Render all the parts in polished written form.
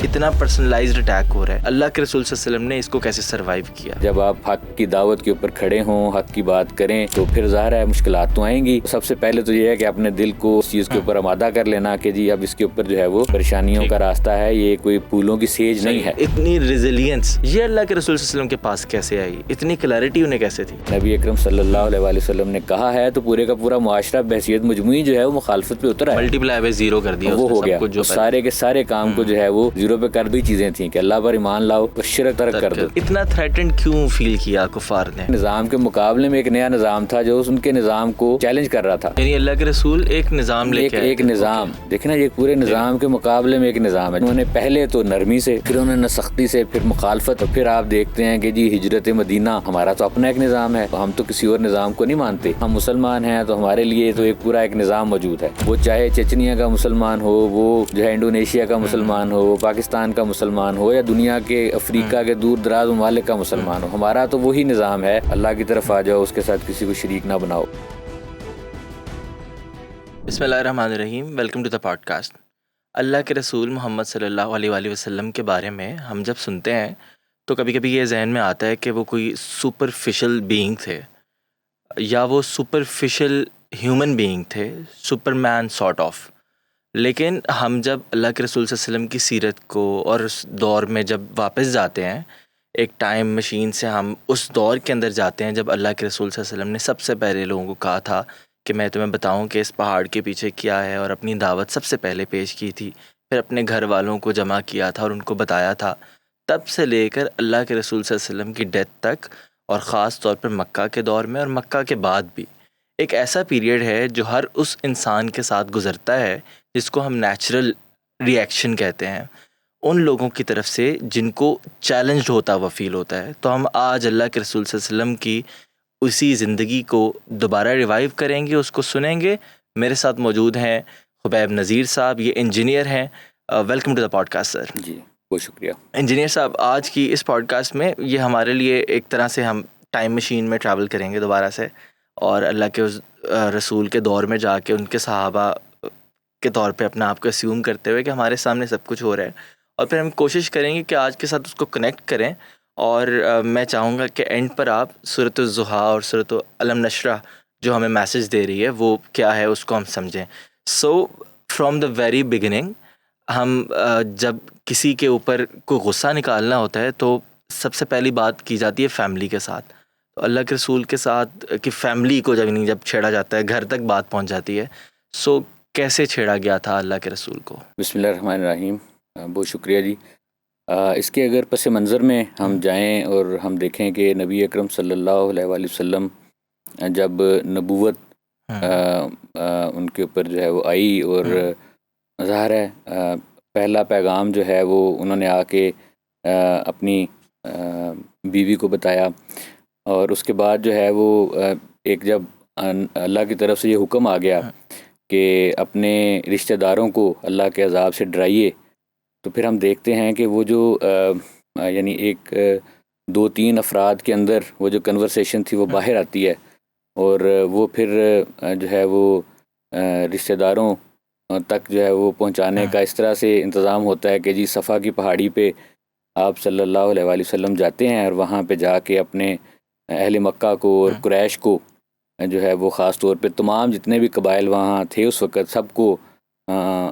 اتنا personalised attack ہو رہا ہے. اللہ کے رسول صلی اللہ علیہ وسلم نے اس کو کیسے سروائیو کیا؟ جب آپ حق کی دعوت کے اوپر کھڑے ہوں، حق کی بات کریں، تو پھر ظاہر ہے مشکلات تو آئیں گی. سب سے پہلے تو یہ ہے کہ اپنے دل کو اس چیز کے اوپر آمادہ کر لینا کہ جی اب اس کے اوپر جو ہے وہ پریشانیوں کا راستہ ہے، یہ کوئی پھولوں کی سیج نہیں ہے. اتنی ریزیلینس یہ اللہ کے رسول صلی اللہ علیہ وسلم کے پاس کیسے آئی؟ اتنی کلیئرٹی انہیں کیسے تھی؟ نبی اکرم صلی اللہ علیہ وآلہ وسلم نے کہا ہے تو پورے کا پورا معاشرہ بحیثیت مجموعی جو ہے وہ مخالفت پہ اترا ہے. ملٹی پلائی بائی زیرو کر دیا، وہ ہو گیا. سارے کے سارے کام کو جو ہے وہ زیرو پہ کر دی چیزیں تھیں کہ اللہ پر ایمان لاؤ، شرک ترک کر دو. اتنا تھریٹنڈ کیوں فیل کیا کفار نے؟ نظام کے مقابلے میں ایک نیا نظام تھا جو ان کے نظام کو چیلنج کر رہا تھا. یعنی اللہ کے رسول ایک نظام لے کے ایک نظام دیکھیں نا، یہ پورے نظام کے مقابلے میں ایک نظام ہے. انہوں نے پہلے تو نرمی سے، پھر انہوں نے سختی سے، پھر مخالفت، پھر آپ دیکھتے ہیں کہ جی ہجرت مدینہ. ہمارا تو اپنا ایک نظام ہے، ہم تو کسی اور نظام کو نہیں مانتے. ہم مسلمان ہیں تو ہمارے لیے تو ایک پورا ایک نظام موجود ہے. وہ چاہے چچنیا کا مسلمان ہو، وہ جو ہے انڈونیشیا کا مسلمان ہو، وہ پاکستان کا مسلمان ہو، یا دنیا کے افریقہ کے دور دراز ممالک کا مسلمان ہو، ہمارا تو وہی نظام ہے. اللہ کی طرف آ جاؤ، اس کے ساتھ کسی کو شریک نہ بناؤ. بسم اللہ الرحمن الرحیم. Welcome to the podcast. Allah کے رسول محمد صلی اللہ علیہ وآلہ وسلم کے بارے میں ہم جب سنتے ہیں تو کبھی کبھی یہ ذہن میں آتا ہے کہ وہ کوئی سپرفیشل بینگ تھے، یا وہ سپرفیشل ہیومن بینگ تھے، سپر مین سارٹ آف. لیکن ہم جب اللہ کے رسول صلی اللہ علیہ وسلم کی سیرت کو اور اس دور میں جب واپس جاتے ہیں، ایک ٹائم مشین سے ہم اس دور کے اندر جاتے ہیں جب اللہ کے رسول صلی اللہ علیہ وسلم نے سب سے پہلے لوگوں کو کہا تھا کہ میں تمہیں بتاؤں کہ اس پہاڑ کے پیچھے کیا ہے، اور اپنی دعوت سب سے پہلے پیش کی تھی، پھر اپنے گھر والوں کو جمع کیا تھا اور ان کو بتایا تھا. تب سے لے کر اللہ کے رسول صلی اللہ علیہ وسلم کی ڈیتھ تک، اور خاص طور پر مکہ کے دور میں اور مکہ کے بعد بھی، ایک ایسا پیریڈ ہے جو ہر اس انسان کے ساتھ گزرتا ہے جس کو ہم نیچرل ریئیکشن کہتے ہیں، ان لوگوں کی طرف سے جن کو چیلنجڈ ہوتا ہوا فیل ہوتا ہے. تو ہم آج اللہ کے رسول صلی اللہ علیہ وسلم کی اسی زندگی کو دوبارہ ریوائیو کریں گے، اس کو سنیں گے. میرے ساتھ موجود ہیں خبیب نذیر صاحب، یہ انجینئر ہیں. Welcome to the podcast sir. جی بہت شکریہ. انجینئر صاحب، آج کی اس پوڈ کاسٹ میں یہ ہمارے لیے ایک طرح سے ہم ٹائم مشین میں ٹریول کریں گے دوبارہ سے، اور اللہ کے رسول کے دور میں جا کے ان کے صحابہ کے طور پہ اپنا آپ کو اسیوم کرتے ہوئے کہ ہمارے سامنے سب کچھ ہو رہا ہے، اور پھر ہم کوشش کریں گے کہ آج کے ساتھ اس کو کنیکٹ کریں. اور میں چاہوں گا کہ اینڈ پر آپ سورۃ الضحیٰ اور سورۃ الم نشرح جو ہمیں میسج دے رہی ہے وہ کیا ہے اس کو ہم سمجھیں. So from the very beginning, ہم جب کسی کے اوپر کوئی غصہ نکالنا ہوتا ہے تو سب سے پہلی بات کی جاتی ہے فیملی کے ساتھ. تو اللہ کے رسول کے ساتھ کہ فیملی کو جب چھیڑا جاتا ہے، گھر تک بات پہنچ جاتی ہے. سو کیسے چھیڑا گیا تھا اللہ کے رسول کو؟ بسم اللہ الرحمن الرحیم. بہت شکریہ جی. اس کے اگر پس منظر میں ہم جائیں اور ہم دیکھیں کہ نبی اکرم صلی اللہ علیہ وآلہ وسلم جب نبوت ان کے اوپر جو ہے وہ آئی، اور ظاہر ہے پہلا پیغام جو ہے وہ انہوں نے آ کے اپنی بیوی کو بتایا، اور اس کے بعد جو ہے وہ ایک جب اللہ کی طرف سے یہ حکم آ گیا کہ اپنے رشتہ داروں کو اللہ کے عذاب سے ڈرائیے، تو پھر ہم دیکھتے ہیں کہ وہ جو یعنی ایک 2-3 افراد کے اندر وہ جو کنورسیشن تھی وہ باہر آتی ہے، اور وہ پھر جو ہے وہ رشتہ داروں تک جو ہے وہ پہنچانے کا اس طرح سے انتظام ہوتا ہے کہ جی صفا کی پہاڑی پہ آپ صلی اللہ علیہ وآلہ وسلم جاتے ہیں، اور وہاں پہ جا کے اپنے اہل مکہ کو اور قریش کو جو ہے وہ خاص طور پہ تمام جتنے بھی قبائل وہاں تھے اس وقت سب کو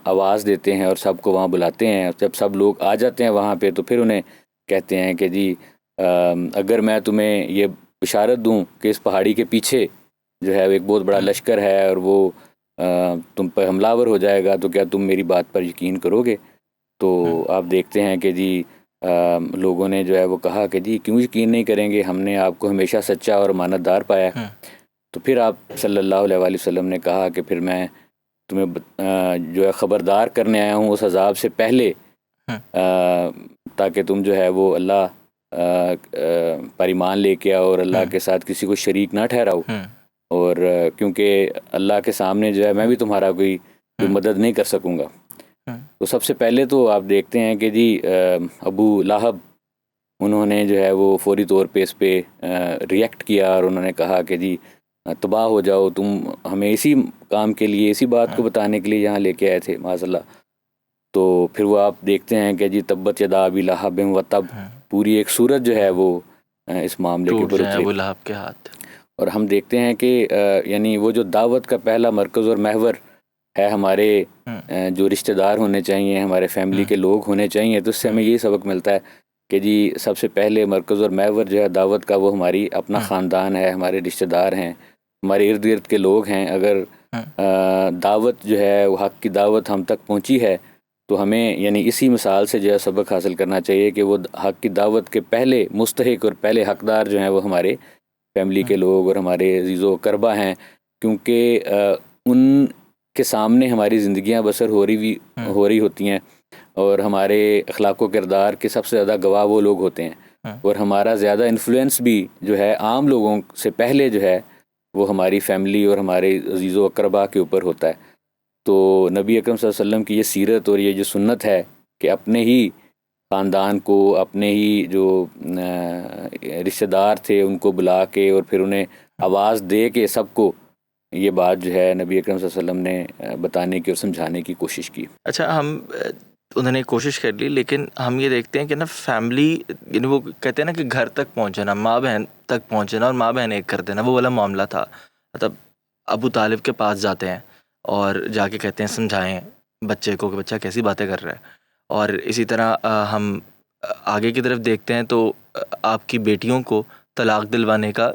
آواز دیتے ہیں اور سب کو وہاں بلاتے ہیں. جب سب لوگ آ جاتے ہیں وہاں پہ تو پھر انہیں کہتے ہیں کہ جی اگر میں تمہیں یہ بشارت دوں کہ اس پہاڑی کے پیچھے جو ہے ایک بہت بڑا لشکر ہے اور وہ تم پر حملہ ور ہو جائے گا، تو کیا تم میری بات پر یقین کرو گے؟ تو آپ دیکھتے ہیں کہ جی لوگوں نے جو ہے وہ کہا کہ جی کیوں یقین نہیں کریں گے، ہم نے آپ کو ہمیشہ سچا اور امانت دار پایا. تو پھر آپ صلی اللہ علیہ وآلہ وسلم نے کہا کہ پھر میں تمہیں جو ہے خبردار کرنے آیا ہوں اس عذاب سے پہلے، تاکہ تم جو ہے وہ اللہ پر ایمان لے کے آؤ اور اللہ کے ساتھ کسی کو شریک نہ ٹھہراؤ. اور کیونکہ اللہ کے سامنے جو ہے میں بھی تمہارا کوئی مدد نہیں کر سکوں گا. تو سب سے پہلے تو آپ دیکھتے ہیں کہ جی ابو لہب انہوں نے جو ہے وہ فوری طور پہ اس پہ ریئیکٹ کیا، اور انہوں نے کہا کہ جی تباہ ہو جاؤ، تم ہمیں اسی کام کے لیے، اسی بات کو بتانے کے لیے یہاں لے کے آئے تھے، معاذ اللہ. تو پھر وہ آپ دیکھتے ہیں کہ جی تبت یدا ابی لہب و تب، پوری ایک صورت جو ہے وہ اس معاملے کے اوپر اتری ابو لہب کے ہاتھ. اور ہم دیکھتے ہیں کہ یعنی وہ جو دعوت کا پہلا مرکز اور محور ہے ہمارے جو رشتہ دار ہونے چاہیے، ہمارے فیملی کے لوگ ہونے چاہیے، تو اس سے ہمیں یہ سبق ملتا ہے کہ جی سب سے پہلے مرکز اور محور جو ہے دعوت کا وہ ہماری اپنا خاندان ہے، ہمارے رشتہ دار ہیں، ہمارے ارد گرد کے لوگ ہیں. اگر دعوت جو ہے وہ حق کی دعوت ہم تک پہنچی ہے تو ہمیں یعنی اسی مثال سے جو ہے سبق حاصل کرنا چاہیے کہ وہ حق کی دعوت کے پہلے مستحق اور پہلے حقدار جو ہیں وہ ہمارے فیملی کے لوگ اور ہمارے عزیز و اقربا ہیں، کیونکہ ان کے سامنے ہماری زندگیاں بسر ہو رہی ہوتی ہیں، اور ہمارے اخلاق و کردار کے سب سے زیادہ گواہ وہ لوگ ہوتے ہیں، اور ہمارا زیادہ انفلوئنس بھی جو ہے عام لوگوں سے پہلے جو ہے وہ ہماری فیملی اور ہمارے عزیز و اقربا کے اوپر ہوتا ہے. تو نبی اکرم صلی اللہ علیہ وسلم کی یہ سیرت اور یہ جو سنت ہے کہ اپنے ہی خاندان کو، اپنے ہی جو رشتہ دار تھے ان کو بلا کے اور پھر انہیں آواز دے کے سب کو یہ بات جو ہے نبی اکرم صلی اللہ علیہ وسلم نے بتانے کی اور سمجھانے کی کوشش کی. اچھا، انہوں نے کوشش کر لی، لیکن ہم یہ دیکھتے ہیں کہ نا فیملی یعنی وہ کہتے ہیں نا کہ گھر تک پہنچنا، ماں بہن تک پہنچنا اور ماں بہن ایک کر دینا، وہ والا معاملہ تھا. مطلب ابو طالب کے پاس جاتے ہیں اور جا کے کہتے ہیں سمجھائیں بچے کو کہ بچہ کیسی باتیں کر رہا ہے. اور اسی طرح ہم آگے کی طرف دیکھتے ہیں تو آپ کی بیٹیوں کو طلاق دلوانے کا،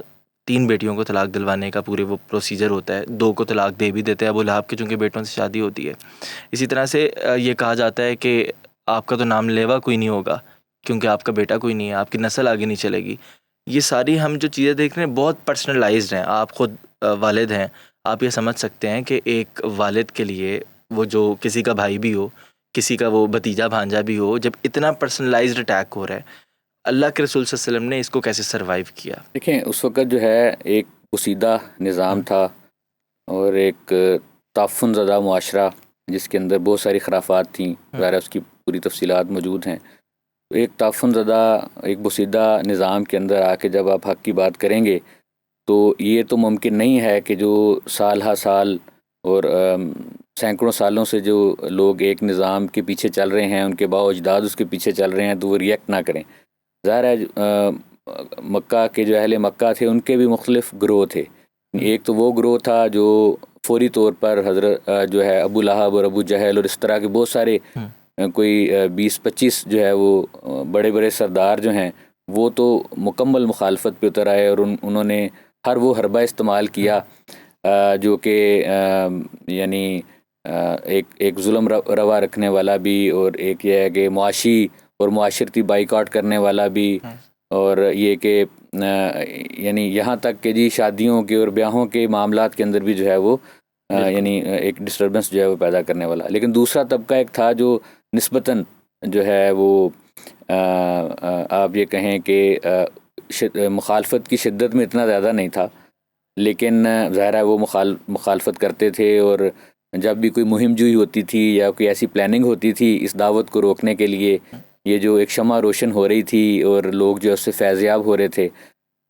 3 بیٹیوں کو طلاق دلوانے کا پورے وہ پروسیجر ہوتا ہے. 2 کو طلاق دے بھی دیتے ہیں ابو لہب کے، چونکہ بیٹوں سے شادی ہوتی ہے. اسی طرح سے یہ کہا جاتا ہے کہ آپ کا تو نام لیوا کوئی نہیں ہوگا کیونکہ آپ کا بیٹا کوئی نہیں ہے، آپ کی نسل آگے نہیں چلے گی. یہ ساری ہم جو چیزیں دیکھ رہے ہیں بہت پرسنلائزڈ ہیں. آپ خود والد ہیں، آپ یہ سمجھ سکتے ہیں کہ ایک والد کے لیے وہ جو کسی کا بھائی بھی ہو، کسی کا وہ بھتیجا بھانجا بھی ہو، جب اتنا پرسنلائزڈ اٹیک ہو رہا ہے، اللہ کے رسول صلی اللہ علیہ وسلم نے اس کو کیسے سروائیو کیا؟ دیکھیں اس وقت جو ہے ایک پوشیدہ نظام تھا اور ایک تعفن زدہ معاشرہ جس کے اندر بہت ساری خرافات تھیں، ظاہر اس کی پوری تفصیلات موجود ہیں. ایک تعفن زدہ ایک پوشیدہ نظام کے اندر آ کے جب آپ حق کی بات کریں گے تو یہ تو ممکن نہیں ہے کہ جو سال ہا سال اور سینکڑوں سالوں سے جو لوگ ایک نظام کے پیچھے چل رہے ہیں، ان کے باء و اجداد اس کے پیچھے چل رہے ہیں، تو وہ ریئیکٹ نہ کریں. ظاہر ہے مکہ کے جو اہل مکہ تھے ان کے بھی مختلف گروہ تھے. ایک تو وہ گروہ تھا جو فوری طور پر حضرت جو ہے ابو لہب اور ابو جہل اور اس طرح کے بہت سارے کوئی 20-25 جو ہے وہ بڑے بڑے سردار جو ہیں وہ تو مکمل مخالفت پہ اتر آئے، اور انہوں نے ہر وہ حربہ استعمال کیا جو کہ یعنی ایک ظلم روا رکھنے والا بھی، اور ایک یہ ہے کہ معاشی اور معاشرتی بائیکاٹ کرنے والا بھی، اور یہ کہ یعنی یہاں تک کہ جی شادیوں کے اور بیاہوں کے معاملات کے اندر بھی جو ہے وہ یعنی ایک ڈسٹربنس جو ہے وہ پیدا کرنے والا. لیکن دوسرا طبقہ ایک تھا جو نسبتاً جو ہے وہ آپ یہ کہیں کہ مخالفت کی شدت میں اتنا زیادہ نہیں تھا، لیکن ظاہر ہے وہ مخالفت کرتے تھے. اور جب بھی کوئی مہم جوئی ہوتی تھی یا کوئی ایسی پلاننگ ہوتی تھی اس دعوت کو روکنے کے لیے، یہ جو ایک شمع روشن ہو رہی تھی اور لوگ جو اس سے فیض یاب ہو رہے تھے،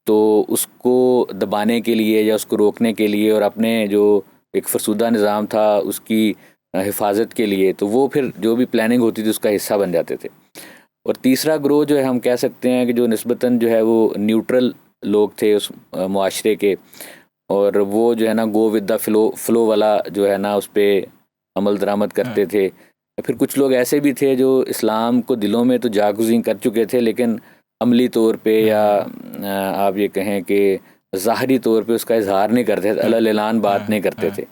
تو اس کو دبانے کے لیے یا اس کو روکنے کے لیے اور اپنے جو ایک فرسودہ نظام تھا اس کی حفاظت کے لیے، تو وہ پھر جو بھی پلاننگ ہوتی تھی اس کا حصہ بن جاتے تھے. اور تیسرا گروہ جو ہے ہم کہہ سکتے ہیں کہ جو نسبتاً جو ہے وہ نیوٹرل لوگ تھے اس معاشرے کے، اور وہ جو ہے نا گو ود دا فلو والا جو ہے نا اس پہ عمل درآمد کرتے تھے. پھر کچھ لوگ ایسے بھی تھے جو اسلام کو دلوں میں تو جاگزین کر چکے تھے لیکن عملی طور پہ یا آپ یہ کہیں کہ ظاہری طور پہ اس کا اظہار نہیں کرتے تھے، علی اعلان بات نہیں کرتے تھے.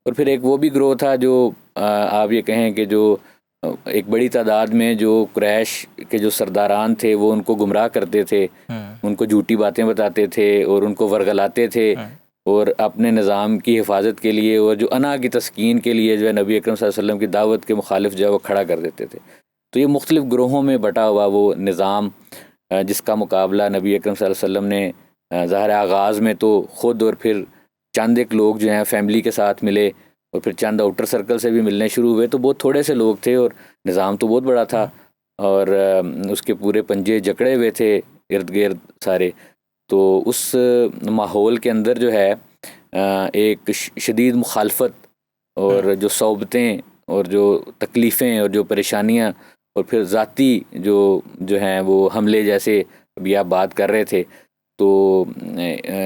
اور پھر ایک وہ بھی گروہ تھا جو آپ یہ کہیں کہ جو ایک بڑی تعداد میں جو قریش کے جو سرداران تھے وہ ان کو گمراہ کرتے تھے، ان کو جھوٹی باتیں بتاتے تھے اور ان کو ورغلاتے تھے، اور اپنے نظام کی حفاظت کے لیے اور جو انا کی تسکین کے لیے جو ہے نبی اکرم صلی اللہ علیہ وسلم کی دعوت کے مخالف جو ہے وہ کھڑا کر دیتے تھے. تو یہ مختلف گروہوں میں بٹا ہوا وہ نظام جس کا مقابلہ نبی اکرم صلی اللہ علیہ وسلم نے ظاہر آغاز میں تو خود اور پھر چند ایک لوگ جو ہیں فیملی کے ساتھ ملے اور پھر چند آؤٹر سرکل سے بھی ملنے شروع ہوئے، تو بہت تھوڑے سے لوگ تھے اور نظام تو بہت بڑا تھا اور اس کے پورے پنجے جکڑے ہوئے تھے ارد گرد سارے. تو اس ماحول کے اندر جو ہے ایک شدید مخالفت اور جو صحبتیں اور جو تکلیفیں اور جو پریشانیاں اور پھر ذاتی جو ہیں وہ حملے جیسے ابھی آپ بات کر رہے تھے، تو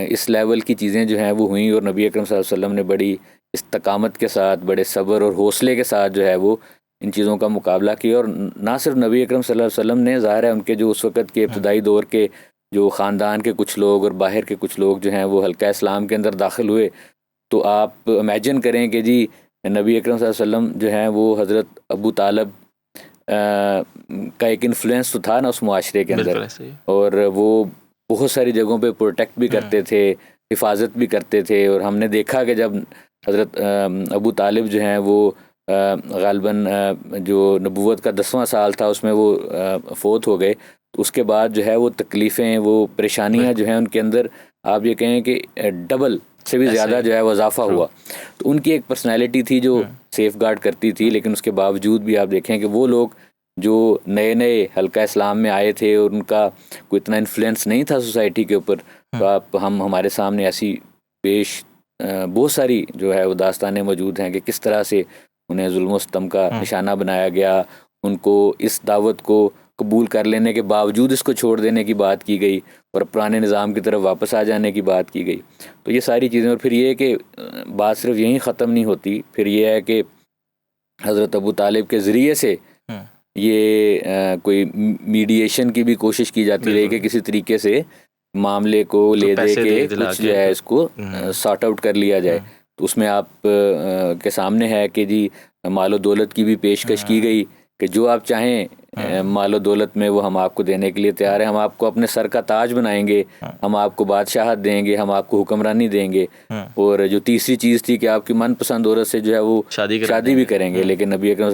اس لیول کی چیزیں جو ہیں وہ ہوئیں، اور نبی اکرم صلی اللہ علیہ وسلم نے بڑی استقامت کے ساتھ، بڑے صبر اور حوصلے کے ساتھ جو ہے وہ ان چیزوں کا مقابلہ کیا. اور نہ صرف نبی اکرم صلی اللہ علیہ وسلم نے، ظاہر ہے ان کے جو اس وقت کے ابتدائی دور کے جو خاندان کے کچھ لوگ اور باہر کے کچھ لوگ جو ہیں وہ حلقہ اسلام کے اندر داخل ہوئے، تو آپ امیجن کریں کہ جی نبی اکرم صلی اللہ علیہ وسلم جو ہیں وہ حضرت ابو طالب کا ایک انفلوئنس تو تھا نا اس معاشرے کے اندر، اور وہ بہت ساری جگہوں پہ پروٹیکٹ بھی کرتے تھے، حفاظت بھی کرتے تھے. اور ہم نے دیکھا کہ جب حضرت ابو طالب جو ہیں وہ غالباً جو نبوت کا 10واں سال تھا اس میں وہ فوت ہو گئے، تو اس کے بعد جو ہے وہ تکلیفیں، وہ پریشانیاں جو ہیں ان کے اندر آپ یہ کہیں کہ ڈبل سے بھی زیادہ جو ہے وہ اضافہ ہوا. تو ان کی ایک پرسنالٹی تھی جو سیف گارڈ کرتی تھی، لیکن اس کے باوجود بھی آپ دیکھیں کہ وہ لوگ جو نئے نئے حلقہ اسلام میں آئے تھے اور ان کا کوئی اتنا انفلوئنس نہیں تھا سوسائٹی کے اوپر، تو ہمارے سامنے ایسی بہت ساری جو ہے وہ داستانیں موجود ہیں کہ کس طرح سے انہیں ظلم و ستم کا نشانہ بنایا گیا، ان کو اس دعوت کو قبول کر لینے کے باوجود اس کو چھوڑ دینے کی بات کی گئی اور پرانے نظام کی طرف واپس آ جانے کی بات کی گئی. تو یہ ساری چیزیں، اور پھر یہ کہ بات صرف یہیں ختم نہیں ہوتی، پھر یہ ہے کہ حضرت ابو طالب کے ذریعے سے یہ کوئی میڈیشن کی بھی کوشش کی جاتی رہی کہ کسی طریقے سے معاملے کو لے دے کے کچھ جو ہے اس کو سارٹ آؤٹ کر لیا جائے. تو اس میں آپ کے سامنے ہے کہ جی مال و دولت کی بھی پیشکش کی گئی کہ جو آپ چاہیں مال و دولت میں وہ ہم آپ کو دینے کے لیے تیار ہیں، ہم آپ کو اپنے سر کا تاج بنائیں گے، ہم آپ کو بادشاہت دیں گے، ہم آپ کو حکمرانی دیں گے. اور جو تیسری چیز تھی کہ آپ کی من پسند عورت سے جو ہے وہ شادی بھی کریں گے. لیکن نبی اکرم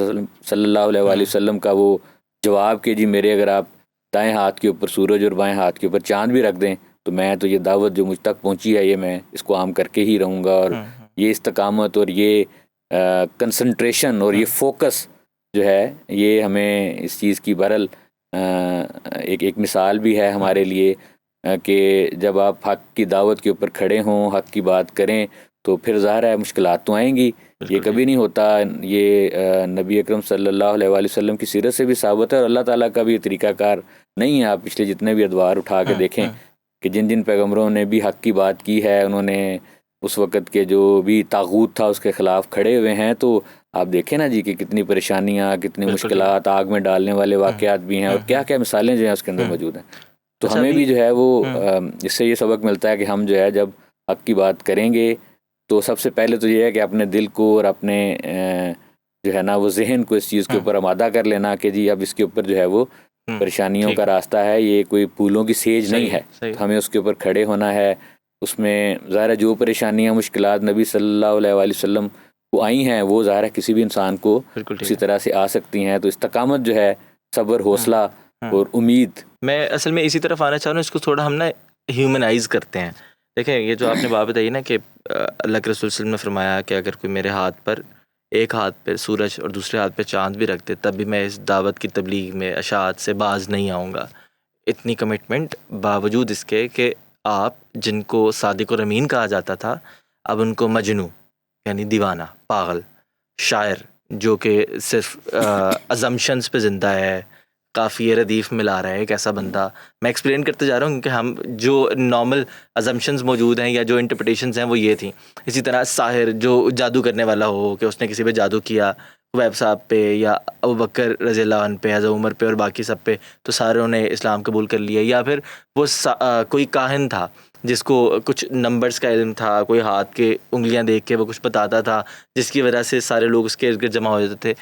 صلی اللہ علیہ وآلہ وسلم کا وہ جواب کہ جی میرے اگر آپ دائیں ہاتھ کے اوپر سورج اور بائیں ہاتھ کے اوپر چاند بھی رکھ دیں تو میں تو یہ دعوت جو مجھ تک پہنچی ہے یہ میں اس کو عام کر کے ہی رہوں گا. اور یہ استقامت اور یہ کنسنٹریشن اور یہ فوکس جو ہے یہ ہمیں اس چیز کی بہرحال ایک مثال بھی ہے ہمارے لیے کہ جب آپ حق کی دعوت کے اوپر کھڑے ہوں، حق کی بات کریں، تو پھر ظاہر ہے مشکلات تو آئیں گی. یہ کبھی نہیں ہوتا، یہ نبی اکرم صلی اللہ علیہ وآلہ وسلم کی سیرت سے بھی ثابت ہے، اور اللہ تعالیٰ کا بھی یہ طریقہ کار نہیں ہے. آپ پچھلے جتنے بھی ادوار اٹھا کے دیکھیں کہ جن جن پیغمبروں نے بھی حق کی بات کی ہے، انہوں نے اس وقت کے جو بھی طاغوت تھا اس کے خلاف کھڑے ہوئے ہیں. تو آپ دیکھیں نا جی کہ کتنی پریشانیاں، کتنی مشکلات، آگ میں ڈالنے والے واقعات بھی ہیں، اور کیا کیا مثالیں جو ہیں اس کے اندر موجود ہیں. تو ہمیں بھی جو ہے وہ اس سے یہ سبق ملتا ہے کہ ہم جو ہے جب حق کی بات کریں گے تو سب سے پہلے تو یہ ہے کہ اپنے دل کو اور اپنے جو ہے نا وہ ذہن کو اس چیز کے اوپر آمادہ کر لینا کہ جی اب اس کے اوپر جو ہے وہ پریشانیوں کا راستہ ہے، یہ کوئی پھولوں کی سیج نہیں ہے. ہمیں اس کے اوپر کھڑے ہونا ہے. اس میں ظاہر ہے جو پریشانیاں، مشکلات نبی صلی اللہ علیہ وآلہ وسلم کو آئی ہیں وہ ظاہر ہے کسی بھی انسان کو اسی طرح سے آ سکتی ہیں. تو استقامت جو ہے، صبر، حوصلہ اور امید. میں اصل میں اسی طرف آنا چاہ رہا ہوں. اس کو تھوڑا ہم نا ہیومنائز کرتے ہیں. دیکھیں یہ جو آپ نے بات بتائی نا کہ اللہ کے رسول صلی اللہ علیہ وسلم نے فرمایا کہ اگر کوئی میرے ہاتھ پر، ایک ہاتھ پہ سورج اور دوسرے ہاتھ پہ چاند بھی رکھ دے تب بھی میں اس دعوت کی تبلیغ میں اشاعت سے باز نہیں آؤں گا. اتنی کمٹمنٹ باوجود اس کے کہ آپ جن کو صادق اور امین کہا جاتا تھا اب ان کو مجنو یعنی دیوانہ، پاگل، شاعر جو کہ صرف ازمپشنز پہ زندہ ہے، قافیہ ردیف ملا رہا ہے، ایک ایسا بندہ. میں ایکسپلین کرتے جا رہا ہوں کیونکہ ہم جو نارمل ازمپشنز موجود ہیں یا جو انٹرپریٹیشنز ہیں وہ یہ تھیں. اسی طرح ساحر جو جادو کرنے والا ہو کہ اس نے کسی پہ جادو کیا، ویب صاحب پہ یا ابوبکر رضی اللہ عنہ پہ، حضرت عمر پہ اور باقی سب پہ، تو ساروں نے اسلام قبول کر لیا. یا پھر وہ کوئی کاہن تھا جس کو کچھ نمبرز کا علم تھا، کوئی ہاتھ کے انگلیاں دیکھ کے وہ کچھ بتاتا تھا جس کی وجہ سے سارے لوگ اس کے ارد گرد جمع ہو جاتے تھے.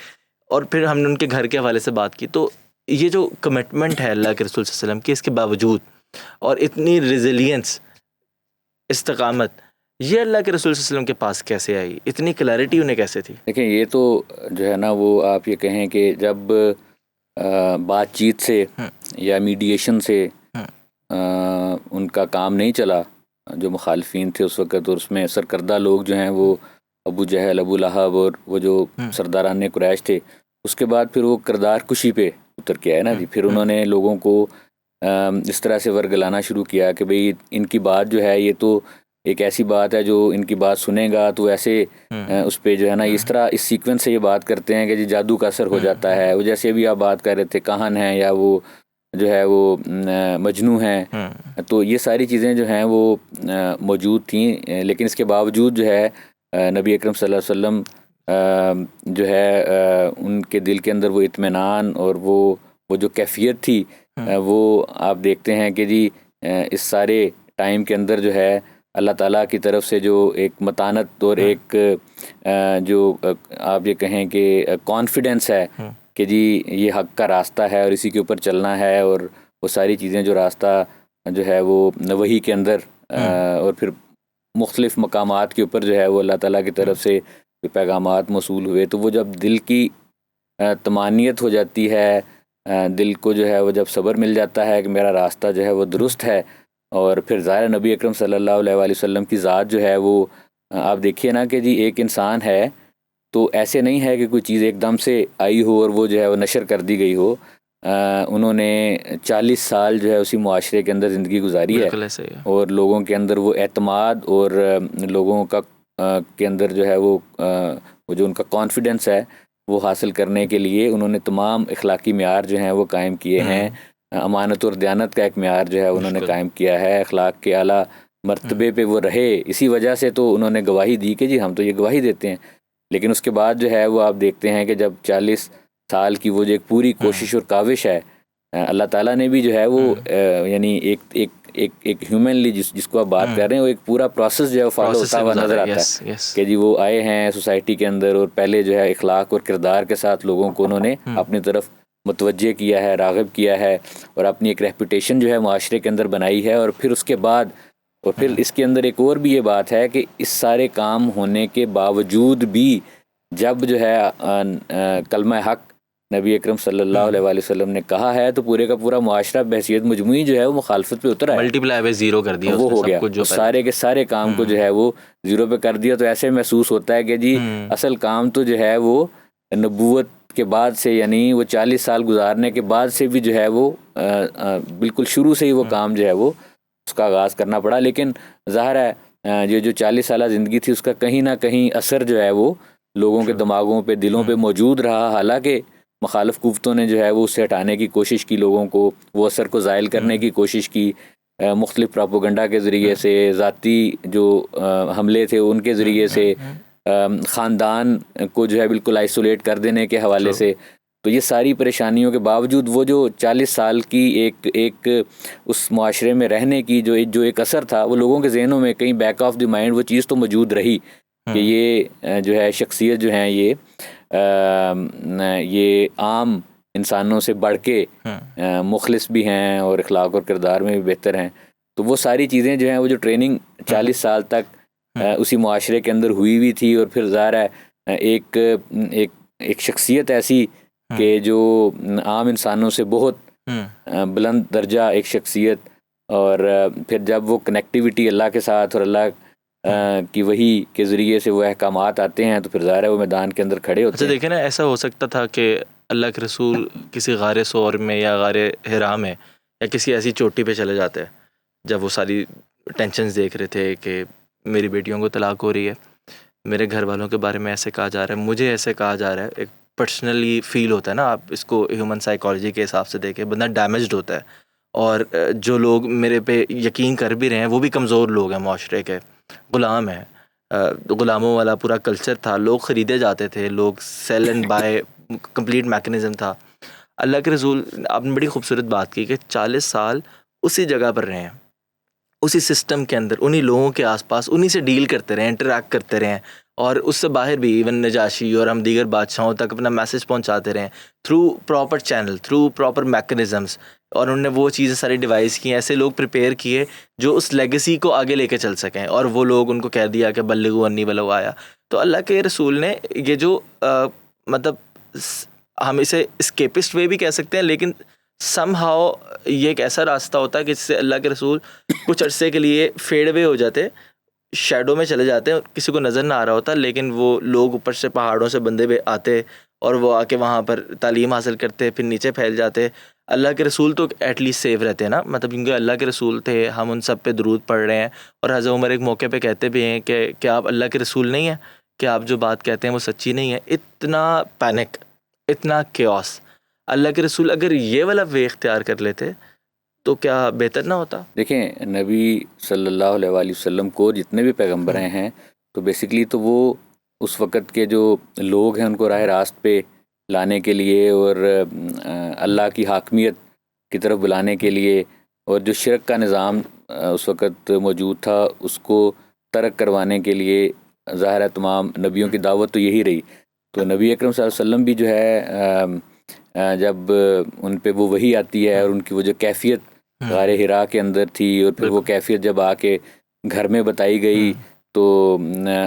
اور پھر ہم نے ان کے گھر کے حوالے سے بات کی. تو یہ جو کمٹمنٹ ہے اللہ کے رسول صلی اللہ علیہ وسلم کی، اس کے باوجود اور اتنی ریزیلینس، استقامت، یہ اللہ کے رسول صلی اللہ علیہ وسلم کے پاس کیسے آئی؟ اتنی کلیئرٹی انہیں کیسے تھی؟ دیکھیں یہ تو جو ہے نا وہ آپ یہ کہیں کہ جب بات چیت سے یا میڈیشن سے ان کا کام نہیں چلا، جو مخالفین تھے اس وقت، اور اس میں سرکردہ لوگ جو ہیں وہ ابو جہل، ابو لہب اور وہ جو سرداران قریش تھے، اس کے بعد پھر وہ کردار کشی پہ اتر کے آئے نا جی. پھر انہوں نے لوگوں کو اس طرح سے ورگلانا شروع کیا کہ بھئی ان کی بات جو ہے یہ تو ایک ایسی بات ہے جو ان کی بات سنے گا تو ایسے اس پہ جو ہے نا اس طرح اس سیکوینس سے یہ بات کرتے ہیں کہ جی جادو کا اثر ہو جاتا ہے. وہ جیسے ابھی آپ بات کر رہے تھے کہن ہیں یا وہ جو ہے وہ مجنو ہیں, تو یہ ساری چیزیں جو ہیں وہ موجود تھیں, لیکن اس کے باوجود جو ہے نبی اکرم صلی اللہ علیہ وسلم جو ہے ان کے دل کے اندر وہ اطمینان اور وہ جو کیفیت تھی وہ آپ دیکھتے ہیں کہ جی اس سارے ٹائم کے اندر جو ہے اللہ تعالیٰ کی طرف سے جو ایک متانت اور ایک جو آپ یہ کہیں کہ کانفیڈنس ہے کہ جی یہ حق کا راستہ ہے اور اسی کے اوپر چلنا ہے, اور وہ ساری چیزیں جو راستہ جو ہے وہ وحی کے اندر اور پھر مختلف مقامات کے اوپر جو ہے وہ اللہ تعالیٰ کی طرف سے پیغامات موصول ہوئے, تو وہ جب دل کی طمانیت ہو جاتی ہے, دل کو جو ہے وہ جب صبر مل جاتا ہے کہ میرا راستہ جو ہے وہ درست ہے, اور پھر ظاہر نبی اکرم صلی اللہ علیہ وآلہ وسلم کی ذات جو ہے وہ آپ دیکھیے نا کہ جی ایک انسان ہے تو ایسے نہیں ہے کہ کوئی چیز ایک دم سے آئی ہو اور وہ جو ہے وہ نشر کر دی گئی ہو. انہوں نے 40 سال جو ہے اسی معاشرے کے اندر زندگی گزاری ہے, اور لوگوں کے اندر وہ اعتماد اور لوگوں کا کے اندر جو ہے وہ جو ان کا کانفیڈنس ہے وہ حاصل کرنے کے لیے انہوں نے تمام اخلاقی معیار جو ہیں وہ قائم کیے ہیں. امانت اور دیانت کا ایک معیار جو ہے انہوں نے قائم کیا ہے, اخلاق کے اعلیٰ مرتبے پہ وہ رہے, اسی وجہ سے تو انہوں نے گواہی دی کہ جی ہم تو یہ گواہی دیتے ہیں. لیکن اس کے بعد جو ہے وہ آپ دیکھتے ہیں کہ جب 40 سال کی وہ جو ایک پوری کوشش اور کاوش ہے, اللہ تعالیٰ نے بھی جو ہے وہ یعنی ایک ہیومنلی جس کو آپ بات کر رہے ہیں وہ ایک پورا پروسیس جو ہے فالو ہوتا ہوا نظر آتا ہے کہ جی وہ آئے ہیں سوسائٹی کے اندر اور پہلے جو ہے اخلاق اور کردار کے ساتھ لوگوں کو انہوں نے اپنی طرف متوجہ کیا ہے, راغب کیا ہے, اور اپنی ایک ریپوٹیشن جو ہے معاشرے کے اندر بنائی ہے. اور پھر اس کے بعد اور پھر اس کے اندر ایک اور بھی یہ بات ہے کہ اس سارے کام ہونے کے باوجود بھی جب جو ہے کلمہ حق نبی اکرم صلی اللہ علیہ وآلہ وسلم نے کہا ہے تو پورے کا پورا معاشرہ بحیثیت مجموعی جو ہے وہ مخالفت پہ اترا ہے, ملٹی پلائی بائی زیرو کر دیا, وہ ہو گیا, سارے کے سارے کام کو جو ہے وہ زیرو پہ کر دیا. تو ایسے محسوس ہوتا ہے کہ جی اصل کام تو جو ہے وہ نبوت کے بعد سے یعنی وہ 40 سال گزارنے کے بعد سے بھی جو ہے وہ بالکل شروع سے ہی وہ کام جو ہے وہ اس کا آغاز کرنا پڑا. لیکن ظاہر ہے یہ جو 40 سالہ زندگی تھی اس کا کہیں نہ کہیں اثر جو ہے وہ لوگوں کے دماغوں پہ دلوں پہ موجود رہا, حالانکہ مخالف قوتوں نے جو ہے وہ اسے ہٹانے کی کوشش کی, لوگوں کو وہ اثر کو زائل کرنے کی کوشش کی, مختلف پراپوگنڈا کے ذریعے سے, ذاتی جو حملے تھے ان کے ذریعے سے, خاندان کو جو ہے بالکل آئسولیٹ کر دینے کے حوالے سے. تو یہ ساری پریشانیوں کے باوجود وہ جو 40 سال کی ایک اس معاشرے میں رہنے کی جو ایک اثر تھا وہ لوگوں کے ذہنوں میں کہیں بیک آف دی مائنڈ وہ چیز تو موجود رہی کہ یہ جو ہے شخصیت جو ہیں یہ عام انسانوں سے بڑھ کے مخلص بھی ہیں اور اخلاق اور کردار میں بھی بہتر ہیں. تو وہ ساری چیزیں جو ہیں وہ جو ٹریننگ 40 سال تک اسی معاشرے کے اندر ہوئی بھی تھی, اور پھر ظاہر ہے ایک شخصیت ایسی کہ جو عام انسانوں سے بہت بلند درجہ ایک شخصیت, اور پھر جب وہ کنیکٹیوٹی اللہ کے ساتھ اور اللہ کی وحی کے ذریعے سے وہ احکامات آتے ہیں تو پھر ظاہر ہے وہ میدان کے اندر کھڑے ہوتے ہیں. دیکھیں نا ایسا ہو سکتا تھا کہ اللہ کے رسول کسی غار ثور میں یا غار حرا میں یا کسی ایسی چوٹی پہ چلے جاتے جب وہ ساری ٹینشنز دیکھ رہے تھے کہ میری بیٹیوں کو طلاق ہو رہی ہے, میرے گھر والوں کے بارے میں ایسے کہا جا رہا ہے, مجھے ایسے کہا جا رہا ہے. ایک پرسنلی فیل ہوتا ہے نا, آپ اس کو ہیومن سائیکالوجی کے حساب سے دیکھیں, بندہ ڈیمیجڈ ہوتا ہے, اور جو لوگ میرے پہ یقین کر بھی رہے ہیں وہ بھی کمزور لوگ ہیں, معاشرے کے غلام ہیں, غلاموں والا پورا کلچر تھا, لوگ خریدے جاتے تھے, لوگ sale and buy complete mechanism تھا. اللہ کے رسول آپ نے بڑی خوبصورت بات کی کہ 40 سال اسی جگہ پر رہے ہیں, اسی سسٹم کے اندر, انہی لوگوں کے آس پاس, انہی سے ڈیل کرتے رہے, انٹریکٹ کرتے رہے, اور اس سے باہر بھی ایون نجاشی اور ہم دیگر بادشاہوں تک اپنا میسج پہنچاتے رہے through proper channel, through proper mechanisms, اور انہوں نے وہ چیزیں ساری ڈیوائس کی, ایسے لوگ پریپیئر کیے جو اس لیگیسی کو آگے لے کے چل سکیں, اور وہ لوگ ان کو کہہ دیا کہ بلغوا انی ولو آیا. تو اللہ کے رسول نے یہ جو مطلب ہم اسے اسکیپسٹ وے بھی کہہ سکتے ہیں, لیکن سم ہاؤ یہ ایک ایسا راستہ ہوتا ہے کہ جس سے اللہ کے رسول کچھ عرصے کے لیے فیڈ وے ہو جاتے, شیڈو میں چلے جاتے, کسی کو نظر نہ آ رہا ہوتا, لیکن وہ لوگ اوپر سے پہاڑوں سے بندے آتے اور وہ آ کے وہاں پر تعلیم حاصل کرتے, پھر نیچے پھیل جاتے. اللہ کے رسول تو ایٹ لیسٹ سیو رہتے ہیں نا، مطلب کیونکہ اللہ کے رسول تھے، ہم ان سب پہ درود پڑھ رہے ہیں. اور حضرت عمر ایک موقع پہ کہتے بھی ہیں کہ کیا آپ اللہ کے رسول نہیں ہیں، کہ آپ جو بات کہتے ہیں وہ سچی نہیں ہے. اتنا پینک، اتنا کیوس. اللہ کے رسول اگر یہ والا وے اختیار کر لیتے تو کیا بہتر نہ ہوتا؟ دیکھیں نبی صلی اللہ علیہ وآلہ وسلم کو جتنے بھی پیغمبر ہیں تو بیسیکلی تو وہ اس وقت کے جو لوگ ہیں ان کو راہ راست پہ لانے کے لیے اور اللہ کی حاکمیت کی طرف بلانے کے لیے، اور جو شرک کا نظام اس وقت موجود تھا اس کو ترک کروانے کے لیے ظاہر ہے تمام نبیوں کی دعوت تو یہی رہی. تو نبی اکرم صلی اللہ علیہ وسلم بھی جو ہے جب ان پہ وہ وحی آتی ہے اور ان کی وہ جو کیفیت غار ہرا کے اندر تھی، اور پھر وہ کیفیت جب آ کے گھر میں بتائی گئی تو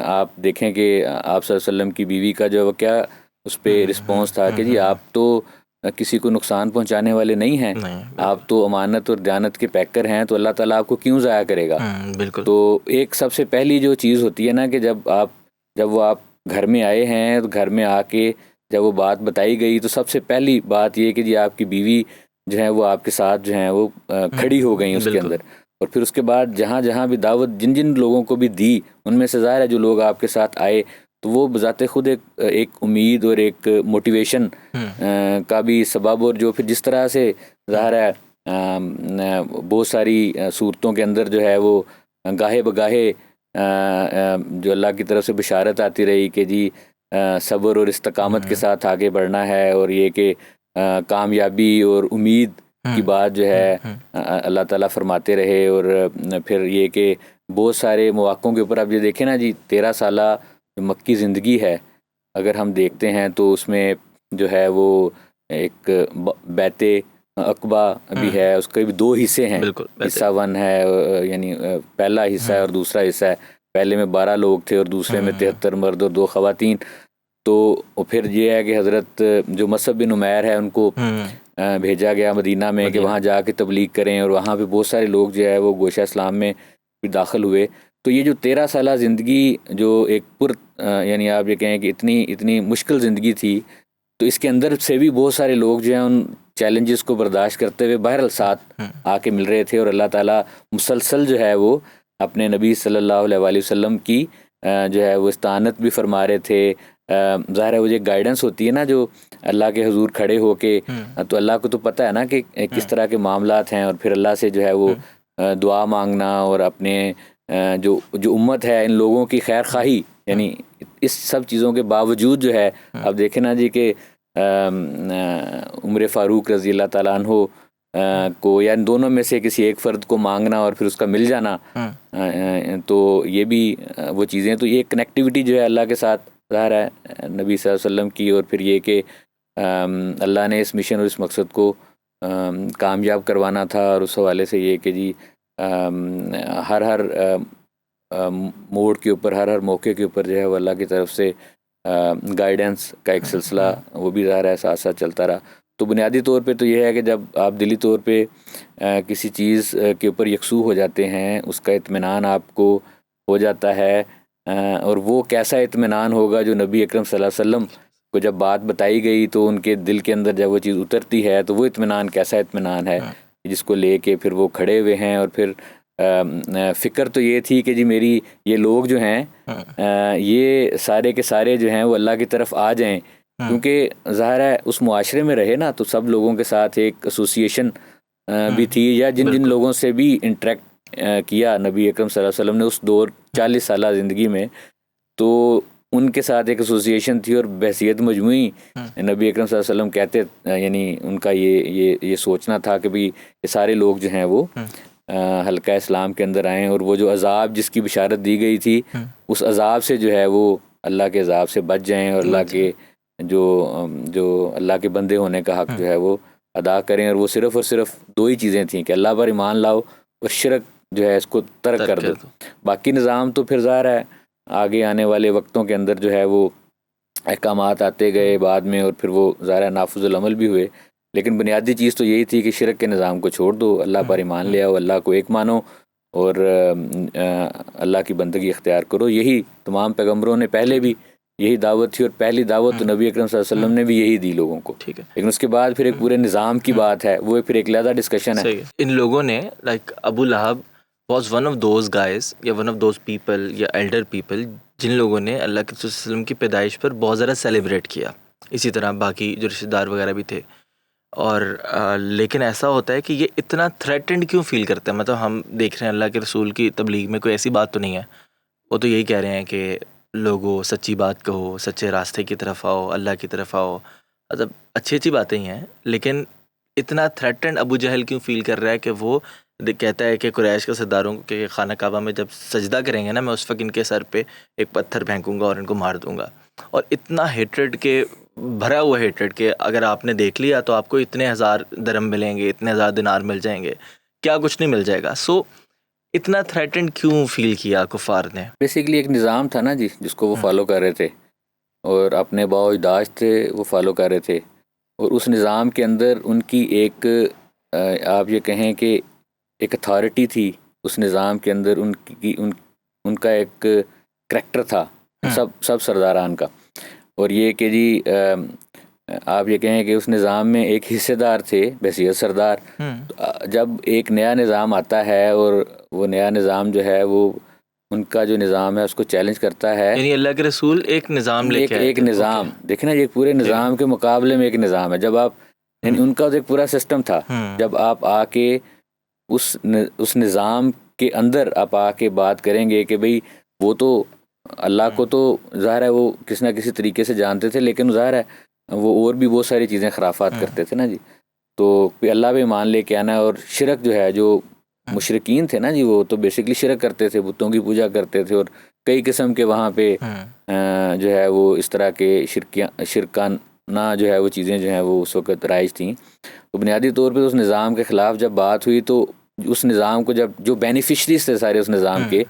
آپ دیکھیں کہ آپ صلی اللہ علیہ وسلم کی بیوی کا جو کیا اس پہ رسپانس تھا کہ جی آپ تو کسی کو نقصان پہنچانے والے نہیں ہیں، آپ تو امانت اور دیانت کے پیکر ہیں، تو اللہ تعالیٰ آپ کو کیوں ضائع کرے گا. بالکل. تو ایک سب سے پہلی جو چیز ہوتی ہے نا کہ جب وہ آپ گھر میں آئے ہیں تو گھر میں آ کے جب وہ بات بتائی گئی تو سب سے پہلی بات یہ کہ جی آپ کی بیوی جو ہے وہ آپ کے ساتھ جو ہیں وہ کھڑی ہو گئیں اس کے اندر. اور پھر اس کے بعد جہاں جہاں بھی دعوت جن لوگوں کو بھی دی ان میں سے ظاہر ہے جو لوگ آپ کے ساتھ آئے تو وہ بذات خود ایک امید اور ایک موٹیویشن کا بھی سبب، اور جو پھر جس طرح سے ظاہر ہے بہت ساری صورتوں کے اندر جو ہے وہ گاہے بگاہے جو اللہ کی طرف سے بشارت آتی رہی کہ جی صبر اور استقامت کے ساتھ آگے بڑھنا ہے، اور یہ کہ کامیابی اور امید کی بات جو ہے اللہ تعالیٰ فرماتے رہے. اور پھر یہ کہ بہت سارے مواقعوں کے اوپر آپ یہ دیکھیں نا جی 13 سالہ جو مکی زندگی ہے اگر ہم دیکھتے ہیں تو اس میں جو ہے وہ ایک بیت عقبہ بھی ہے، اس کے بھی 2 حصے ہیں. حصہ 1 ہے یعنی پہلا حصہ ہے اور دوسرا حصہ ہے. پہلے میں 12 لوگ تھے اور دوسرے میں 73 مرد اور 2 خواتین. تو پھر یہ ہے کہ حضرت جو مصعب بن عمیر ہے ان کو بھیجا گیا مدینہ میں کہ وہاں جا کے تبلیغ کریں، اور وہاں پہ بہت سارے لوگ جو ہے وہ گوشہ اسلام میں بھی داخل ہوئے. تو یہ جو 13 سالہ زندگی جو ایک یعنی آپ یہ کہیں کہ اتنی مشکل زندگی تھی، تو اس کے اندر سے بھی بہت سارے لوگ جو ہیں ان چیلنجز کو برداشت کرتے ہوئے بہرحال ساتھ آ کے مل رہے تھے، اور اللہ تعالیٰ مسلسل جو ہے وہ اپنے نبی صلی اللہ علیہ وآلہ وسلم کی جو ہے وہ استعانت بھی فرما رہے تھے. ظاہر ہے وہ جو گائیڈنس ہوتی ہے نا جو اللہ کے حضور کھڑے ہو کے، تو اللہ کو تو پتہ ہے نا کہ کس طرح کے معاملات ہیں، اور پھر اللہ سے جو ہے وہ دعا مانگنا اور اپنے جو امت ہے ان لوگوں کی خیر خواہی، یعنی اس سب چیزوں کے باوجود جو ہے اب دیکھیں نا جی کہ عمر فاروق رضی اللہ تعالیٰ عنہ کو یا ان دونوں میں سے کسی ایک فرد کو مانگنا اور پھر اس کا مل جانا، تو یہ بھی وہ چیزیں، تو یہ کنیکٹیوٹی جو ہے اللہ کے ساتھ ظاہر ہے نبی صلی اللہ علیہ وسلم کی، اور پھر یہ کہ اللہ نے اس مشن اور اس مقصد کو کامیاب کروانا تھا. اور اس حوالے سے یہ کہ جی ہر موڑ کے اوپر ہر موقع کے اوپر جو ہے وہ اللہ کی طرف سے گائیڈنس کا ایک سلسلہ وہ بھی ظاہر ہے ساتھ ساتھ چلتا رہا. تو بنیادی طور پہ تو یہ ہے کہ جب آپ دلی طور پہ کسی چیز کے اوپر یکسو ہو جاتے ہیں، اس کا اطمینان آپ کو ہو جاتا ہے، اور وہ کیسا اطمینان ہوگا جو نبی اکرم صلی اللہ علیہ وسلم کو جب بات بتائی گئی تو ان کے دل کے اندر جب وہ چیز اترتی ہے تو وہ اطمینان کیسا اطمینان ہے جس کو لے کے پھر وہ کھڑے ہوئے ہیں. اور پھر فکر تو یہ تھی کہ جی میری یہ لوگ جو ہیں یہ سارے کے سارے جو ہیں وہ اللہ کی طرف آ جائیں، کیونکہ ظاہر ہے اس معاشرے میں رہے نا تو سب لوگوں کے ساتھ ایک ایسوسیشن بھی تھی، یا جن لوگوں سے بھی انٹریکٹ کیا نبی اکرم صلی اللہ علیہ وسلم نے اس دور 40 سالہ زندگی میں، تو ان کے ساتھ ایک ایسوسیشن تھی. اور بحیثیت مجموعی نبی اکرم صلی اللہ علیہ وسلم کہتے یعنی ان کا یہ سوچنا تھا کہ بھی یہ سارے لوگ جو ہیں وہ حلقہ اسلام کے اندر آئیں، اور وہ جو عذاب جس کی بشارت دی گئی تھی اس عذاب سے جو ہے وہ اللہ کے عذاب سے بچ جائیں، اور اللہ کے جو اللہ کے بندے ہونے کا حق جو ہے وہ ادا کریں. اور وہ صرف اور صرف 2 ہی چیزیں تھیں کہ اللہ پر ایمان لاؤ اور شرک جو ہے اس کو ترک کر دو. باقی نظام تو پھر ظاہر ہے آگے آنے والے وقتوں کے اندر جو ہے وہ احکامات آتے گئے بعد میں، اور پھر وہ ظاہر نافذ العمل بھی ہوئے، لیکن بنیادی چیز تو یہی تھی کہ شرک کے نظام کو چھوڑ دو، اللہ پر ایمان لے آؤ، اللہ کو ایک مانو اور اللہ کی بندگی اختیار کرو. یہی تمام پیغمبروں نے پہلے بھی یہی دعوت تھی، اور پہلی دعوت تو نبی اکرم صلی اللہ علیہ وسلم نے بھی یہی دی لوگوں کو. ٹھیک ہے. لیکن اس کے بعد پھر ایک پورے نظام کی بات ہے، وہ پھر ایک علیحدہ ڈسکشن ہے. ان لوگوں نے لائک ابو لہب was one of those guys یا ون آف دوز پیپل یا ایلڈر پیپل جن لوگوں نے اللہ کے رسول صلی اللہ علیہ وسلم کی پیدائش پر بہت زیادہ سیلیبریٹ کیا. اسی طرح باقی جو رشتہ دار وغیرہ بھی تھے. اور لیکن ایسا ہوتا ہے کہ یہ اتنا تھریٹنڈ کیوں فیل کرتے ہیں؟ مطلب ہم دیکھ رہے ہیں اللہ کے رسول کی تبلیغ میں کوئی ایسی بات تو نہیں ہے. وہ تو یہی کہہ رہے ہیں کہ لوگوں سچی بات کہو، سچے راستے کی طرف آؤ، اللہ کی طرف آؤ. مطلب اچھی اچھی باتیں ہی ہیں، لیکن اتنا تھریٹنڈ ابو جہل کیوں فیل کر رہا ہے کہ وہ کہتا ہے کہ قریش کے سرداروں کو کہ خانہ کعبہ میں جب سجدہ کریں گے نا، میں اس وقت ان کے سر پہ ایک پتھر پھینکوں گا اور ان کو مار دوں گا. اور اتنا ہیٹریڈ کے بھرا ہوا ہیٹریڈ کہ اگر آپ نے دیکھ لیا تو آپ کو اتنے ہزار درہم ملیں گے، اتنے ہزار دینار مل جائیں گے، کیا کچھ نہیں مل جائے گا. سو اتنا تھریٹنڈ کیوں فیل کیا کفار نے؟ بیسیکلی ایک نظام تھا نا جی، جس کو وہ فالو کر رہے تھے، اور اپنے باؤ اجداد تھے وہ فالو کر رہے تھے. اور اس نظام کے اندر ان کی ایک آپ یہ کہیں کہ ایک اتھارٹی تھی. اس نظام کے اندر ان کا ایک کریکٹر تھا سب سرداران کا. اور یہ کہ جی آپ یہ کہیں کہ اس نظام میں ایک حصے دار تھے بحیثیت سردار. جب ایک نیا نظام آتا ہے اور وہ نیا نظام جو ہے وہ ان کا جو نظام ہے اس کو چیلنج کرتا ہے، یعنی اللہ کے رسول ایک نظام لے کے ایک نظام دیکھیں نا، یہ پورے نظام کے مقابلے میں ایک نظام ہے. جب آپ یعنی ان کا ایک پورا سسٹم تھا، جب آپ آ کے اس نظام کے اندر آپ آ کے بات کریں گے کہ بھئی وہ تو اللہ کو تو ظاہر ہے وہ کسی نہ کسی طریقے سے جانتے تھے، لیکن ظاہر ہے وہ اور بھی بہت ساری چیزیں خرافات کرتے تھے نا جی. تو اللہ پہ ایمان لے کے آنا. اور شرک جو ہے، جو مشرکین تھے نا جی، وہ تو بیسکلی شرک کرتے تھے، بتوں کی پوجا کرتے تھے، اور کئی قسم کے وہاں پہ جو ہے وہ اس طرح کے شرکانہ جو ہے وہ چیزیں جو ہیں وہ اس وقت رائج تھیں. تو بنیادی طور پہ اس نظام کے خلاف جب بات ہوئی تو اس نظام کو جب جو بینیفیشریز تھے سارے اس نظام کے،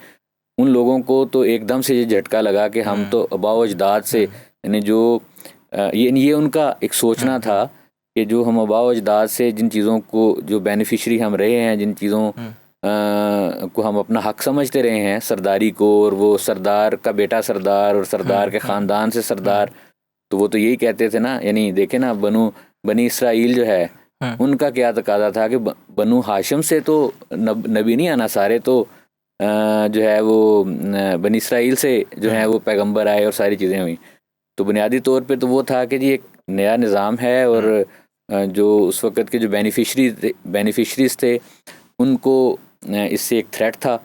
ان لوگوں کو تو ایک دم سے یہ جھٹکا لگا کہ ہم تو آباء و اجداد سے، یعنی جو یہ ان کا ایک سوچنا تھا کہ جو ہم آباء و اجداد سے جن چیزوں کو جو بینیفیشری ہم رہے ہیں، جن چیزوں کو ہم اپنا حق سمجھتے رہے ہیں، سرداری کو، اور وہ سردار کا بیٹا سردار اور سردار کے خاندان سے سردار، تو وہ تو یہی کہتے تھے نا. یعنی دیکھیں نا، بنی اسرائیل جو ہے ان کا کیا تقاضا تھا کہ بنو ہاشم سے تو نبی نہیں آنا، سارے تو جو ہے وہ بنی اسرائیل سے جو ہے وہ پیغمبر آئے اور ساری چیزیں ہوئیں. تو بنیادی طور پہ تو وہ تھا کہ جی ایک نیا نظام ہے، اور جو اس وقت کے جو بینیفیشریز تھے ان کو اس سے ایک تھریٹ تھا.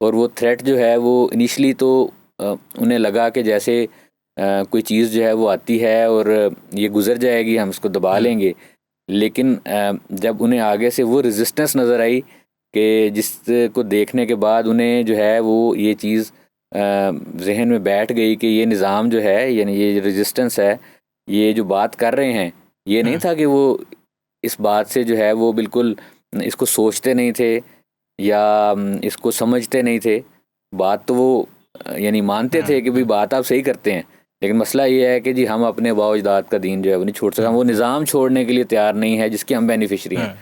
اور وہ تھریٹ جو ہے وہ انیشلی تو انہیں لگا کہ جیسے کوئی چیز جو ہے وہ آتی ہے اور یہ گزر جائے گی، ہم اس کو دبا لیں گے. لیکن جب انہیں آگے سے وہ ریزسٹنس نظر آئی کہ جس کو دیکھنے کے بعد انہیں جو ہے وہ یہ چیز ذہن میں بیٹھ گئی کہ یہ نظام جو ہے، یعنی یہ ریزسٹنس ہے، یہ جو بات کر رہے ہیں، یہ نہیں تھا کہ وہ اس بات سے جو ہے وہ بالکل اس کو سوچتے نہیں تھے یا اس کو سمجھتے نہیں تھے. بات تو وہ یعنی مانتے تھے کہ بھئی بات آپ صحیح کرتے ہیں، لیکن مسئلہ یہ ہے کہ جی ہم اپنے آباء و اجداد کا دین جو ہے وہ نہیں چھوڑ سکتے، ہم وہ نظام چھوڑنے کے لیے تیار نہیں ہے جس کے ہم بینیفیشری ہیں.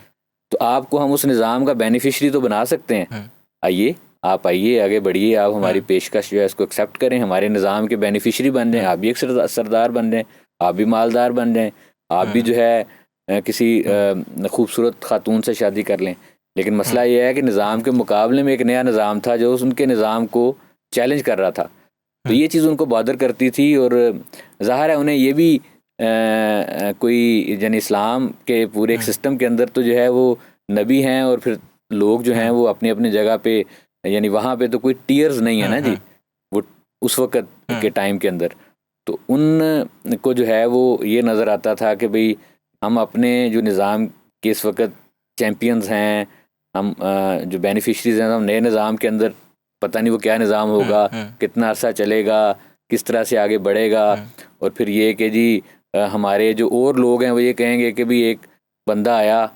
تو آپ کو ہم اس نظام کا بینیفیشری تو بنا سکتے ہیں، آئیے آپ آئیے، آگے بڑھیے، آپ ہماری پیشکش جو ہے اس کو ایکسیپٹ کریں، ہمارے نظام کے بینیفیشری بن جائیں، آپ بھی ایک سردار بن جائیں، آپ بھی مالدار بن جائیں، آپ بھی جو ہے کسی خوبصورت خاتون سے شادی کر لیں. لیکن مسئلہ یہ ہے کہ نظام کے مقابلے میں ایک نیا نظام تھا جو ان کے نظام کو چیلنج کر رہا تھا. تو یہ چیز ان کو بادر کرتی تھی، اور ظاہر ہے انہیں یہ بھی کوئی یعنی اسلام کے پورے ایک سسٹم کے اندر تو جو ہے وہ نبی ہیں، اور پھر لوگ جو ہیں وہ اپنی اپنی جگہ پہ، یعنی وہاں پہ تو کوئی ٹیئرز نہیں ہے نا جی وہ اس وقت کے ٹائم کے اندر. تو ان کو جو ہے وہ یہ نظر آتا تھا کہ بھئی ہم اپنے جو نظام کے اس وقت چیمپئنز ہیں، ہم جو بینیفیشریز ہیں، ہم نئے نظام کے اندر پتہ نہیں وہ کیا نظام ہوگا، کتنا عرصہ چلے گا، کس طرح سے آگے بڑھے گا. اور پھر یہ کہ جی ہمارے جو اور لوگ ہیں وہ یہ کہیں گے کہ بھی ایک بندہ آیا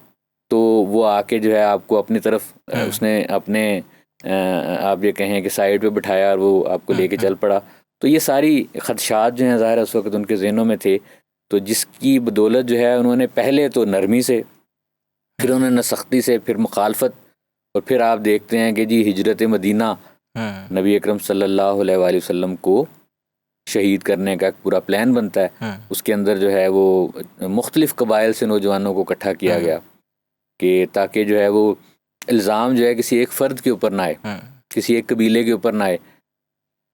تو وہ آ کے جو ہے آپ کو اپنی طرف اس نے اپنے آپ یہ کہیں کہ سائڈ پہ بٹھایا اور وہ آپ کو لے کے چل پڑا. تو یہ ساری خدشات جو ہیں ظاہر اس وقت ان کے ذہنوں میں تھے. تو جس کی بدولت جو ہے انہوں نے پہلے تو نرمی سے، پھر انہوں نے سختی سے، پھر مخالفت، اور پھر آپ دیکھتے ہیں کہ جی ہجرت مدینہ نبی اکرم صلی اللہ علیہ وآلہ وسلم کو شہید کرنے کا ایک پورا پلان بنتا ہے. اس کے اندر جو ہے وہ مختلف قبائل سے نوجوانوں کو اکٹھا کیا گیا کہ تاکہ جو ہے وہ الزام جو ہے کسی ایک فرد کے اوپر نہ آئے, کسی ایک قبیلے کے اوپر نہ آئے.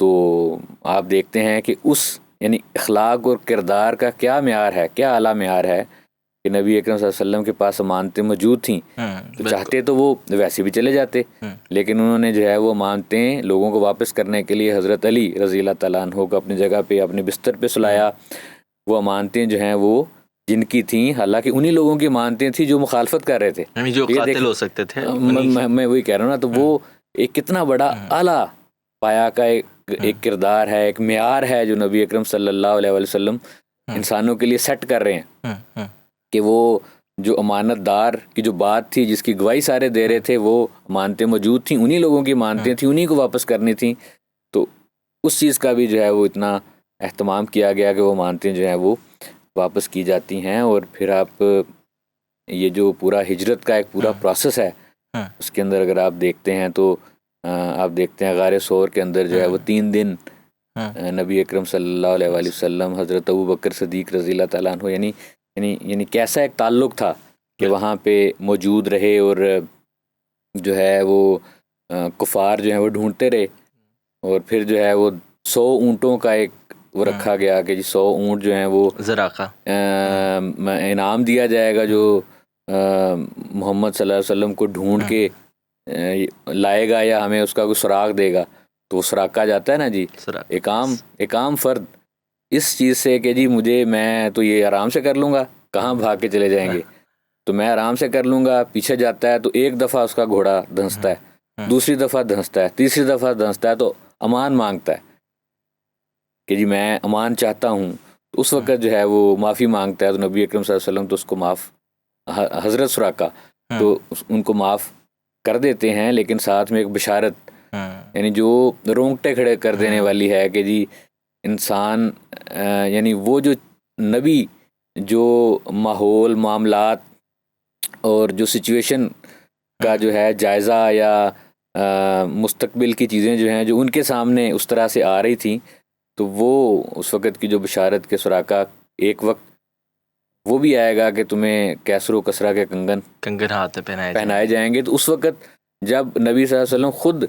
تو آپ دیکھتے ہیں کہ اس یعنی اخلاق اور کردار کا کیا معیار ہے, کیا اعلیٰ معیار ہے کہ نبی اکرم صلی اللہ علیہ وسلم کے پاس امانتیں موجود تھیں. تو چاہتے تو وہ ویسے بھی چلے جاتے, لیکن انہوں نے جو ہے وہ امانتیں لوگوں کو واپس کرنے کے لیے حضرت علی رضی اللہ تعالیٰ عنہ کو اپنی جگہ پہ اپنے بستر پہ سلایا. وہ امانتیں جو ہیں وہ جن کی تھیں, حالانکہ انہی لوگوں کی امانتیں تھیں جو مخالفت کر رہے تھے, جو قاتل ہو سکتے تھے. میں وہی کہہ رہا ہوں نا. تو وہ ایک کتنا بڑا اعلیٰ پایا کا ایک کردار ہے, ایک معیار ہے جو نبی اکرم صلی اللہ علیہ وسلم انسانوں کے لیے سیٹ کر رہے ہیں کہ وہ جو امانت دار کی جو بات تھی, جس کی گواہی سارے دے رہے تھے, وہ امانتیں موجود تھیں, انہی لوگوں کی امانتیں تھیں, انہی کو واپس کرنی تھیں. تو اس چیز کا بھی جو ہے وہ اتنا اہتمام کیا گیا کہ وہ امانتیں جو ہیں وہ واپس کی جاتی ہیں. اور پھر آپ یہ جو پورا ہجرت کا ایک پورا پروسیس ہے, اس کے اندر اگر آپ دیکھتے ہیں تو آپ دیکھتے ہیں غار ثور کے اندر جو ہے وہ 3 دن نبی اکرم صلی اللہ علیہ وآلہ وسلم, حضرت ابوبکر صدیق رضی اللہ تعالیٰ عنہ, یعنی کیسا ایک تعلق تھا کہ وہاں پہ موجود رہے. اور جو ہے وہ کفار جو ہیں وہ ڈھونڈتے رہے, اور پھر جو ہے وہ 100 اونٹوں کا ایک وہ رکھا گیا کہ 100 اونٹ جو ہیں وہ زراقہ انعام دیا جائے گا جو محمد صلی اللہ علیہ وسلم کو ڈھونڈ کے لائے گا یا ہمیں اس کا کوئی سراغ دے گا. تو وہ سراقہ جاتا ہے نا جی, ایک عام فرد اس چیز سے کہ جی میں تو یہ آرام سے کر لوں گا, کہاں بھاگ کے چلے جائیں گے, تو میں آرام سے کر لوں گا. پیچھے جاتا ہے تو ایک دفعہ اس کا گھوڑا دھنستا ہے, دوسری دفعہ دھنستا ہے, تیسری دفعہ دھنستا ہے, تو امان مانگتا ہے کہ جی میں امان چاہتا ہوں. تو اس وقت جو ہے وہ معافی مانگتا ہے, تو نبی اکرم صلی اللہ علیہ وسلم تو اس کو معاف, حضرت سراقہ تو ان کو معاف کر دیتے ہیں, لیکن ساتھ میں ایک بشارت یعنی جو رونگٹے کھڑے کر دینے والی ہے کہ جی انسان یعنی وہ جو نبی جو ماحول, معاملات اور جو سچویشن کا جو ہے جائزہ یا مستقبل کی چیزیں جو ہیں جو ان کے سامنے اس طرح سے آ رہی تھیں, تو وہ اس وقت کی جو بشارت کے سراقہ ایک وقت وہ بھی آئے گا کہ تمہیں کیسر و کسرا کے کنگن ہاتھ پہنائے جائیں گے. تو اس وقت جب نبی صلی اللہ علیہ وسلم خود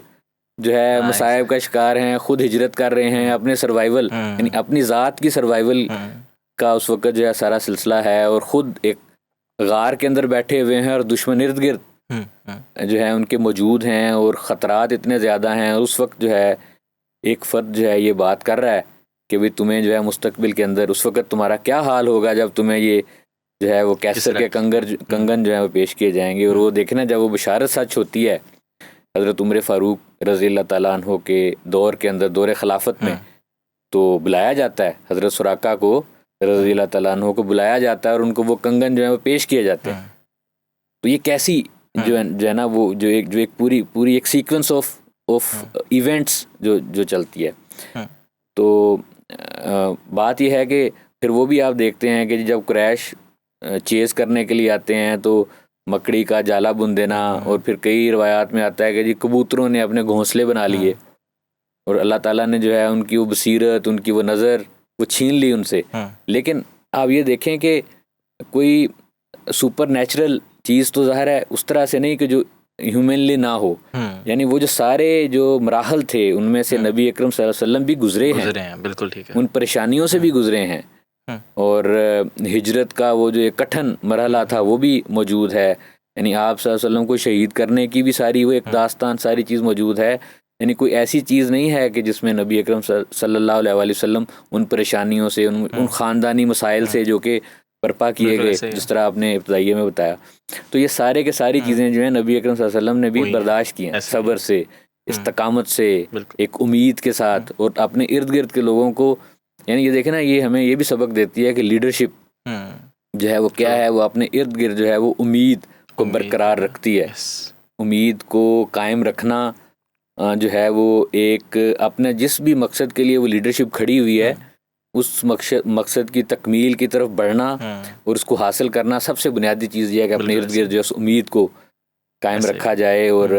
جو ہے مصائب کا شکار ہیں, خود ہجرت کر رہے ہیں, اپنے سروائیول یعنی اپنی ذات کی سروائیول کا اس وقت جو ہے سارا سلسلہ ہے, اور خود ایک غار کے اندر بیٹھے ہوئے ہیں اور دشمن ارد گرد جو ہے ان کے موجود ہیں, اور خطرات اتنے زیادہ ہیں. اور اس وقت جو ہے ایک فرد جو ہے یہ بات کر رہا ہے کہ بھئی تمہیں جو ہے مستقبل کے اندر اس وقت تمہارا کیا حال ہوگا جب تمہیں یہ جو ہے وہ کیسر کے کنگن جو ہے وہ پیش کیے جائیں گے. اور وہ دیکھنا جب وہ بشارت سچ ہوتی ہے حضرت عمر فاروق رضی اللہ تعالیٰ عنہ کے دور کے اندر, دور خلافت میں, تو بلایا جاتا ہے حضرت سراقہ کو رضی اللہ تعالیٰ عنہ کو بلایا جاتا ہے, اور ان کو وہ کنگن جو ہے وہ پیش کیے جاتے ہیں. تو یہ کیسی جو ہے نا وہ جو ایک پوری ایک سیکوینس آف ایونٹس جو چلتی ہے. تو بات یہ ہے کہ پھر وہ بھی آپ دیکھتے ہیں کہ جب قریش چیز کرنے کے لیے آتے ہیں تو مکڑی کا جالا بن دینا, اور پھر کئی روایات میں آتا ہے کہ جی کبوتروں نے اپنے گھونسلے بنا لیے, اور اللہ تعالیٰ نے جو ہے ان کی وہ بصیرت, ان کی وہ نظر وہ چھین لی ان سے. لیکن آپ یہ دیکھیں کہ کوئی سپر نیچرل چیز تو ظاہر ہے اس طرح سے نہیں کہ جو ہیومنلی نہ ہو, یعنی وہ جو سارے جو مراحل تھے ان میں سے نبی اکرم صلی اللہ علیہ وسلم بھی گزرے ہیں, بالکل ٹھیک ہے, ان پریشانیوں سے بھی گزرے ہیں, اور ہجرت کا وہ جو ایک کٹھن مرحلہ تھا وہ بھی موجود ہے. یعنی آپ صلی اللہ علیہ وسلم کو شہید کرنے کی بھی ساری وہ ایک داستان, ساری چیز موجود ہے. یعنی کوئی ایسی چیز نہیں ہے کہ جس میں نبی اکرم صلی اللہ علیہ وآلہ وسلم ان پریشانیوں سے, ان خاندانی مسائل سے جو کہ برپا کیے گئے, جس طرح آپ نے ابتدائیے میں بتایا, تو یہ سارے کے ساری چیزیں جو ہیں نبی اکرم صلی اللہ علیہ وسلم نے بھی برداشت کی ہیں, صبر سے, استقامت سے, ایک امید کے ساتھ, اور اپنے ارد گرد کے لوگوں کو. یعنی یہ دیکھیں نا, یہ ہمیں یہ بھی سبق دیتی ہے کہ لیڈرشپ جو ہے وہ کیا ہے, وہ اپنے ارد گرد جو ہے وہ امید کو برقرار رکھتی ہے. امید کو قائم رکھنا جو ہے وہ ایک اپنے جس بھی مقصد کے لیے وہ لیڈرشپ کھڑی ہوئی ہے اس مقصد کی تکمیل کی طرف بڑھنا اور اس کو حاصل کرنا, سب سے بنیادی چیز یہ ہے کہ اپنے ارد گرد جو اس امید کو قائم رکھا جائے, اور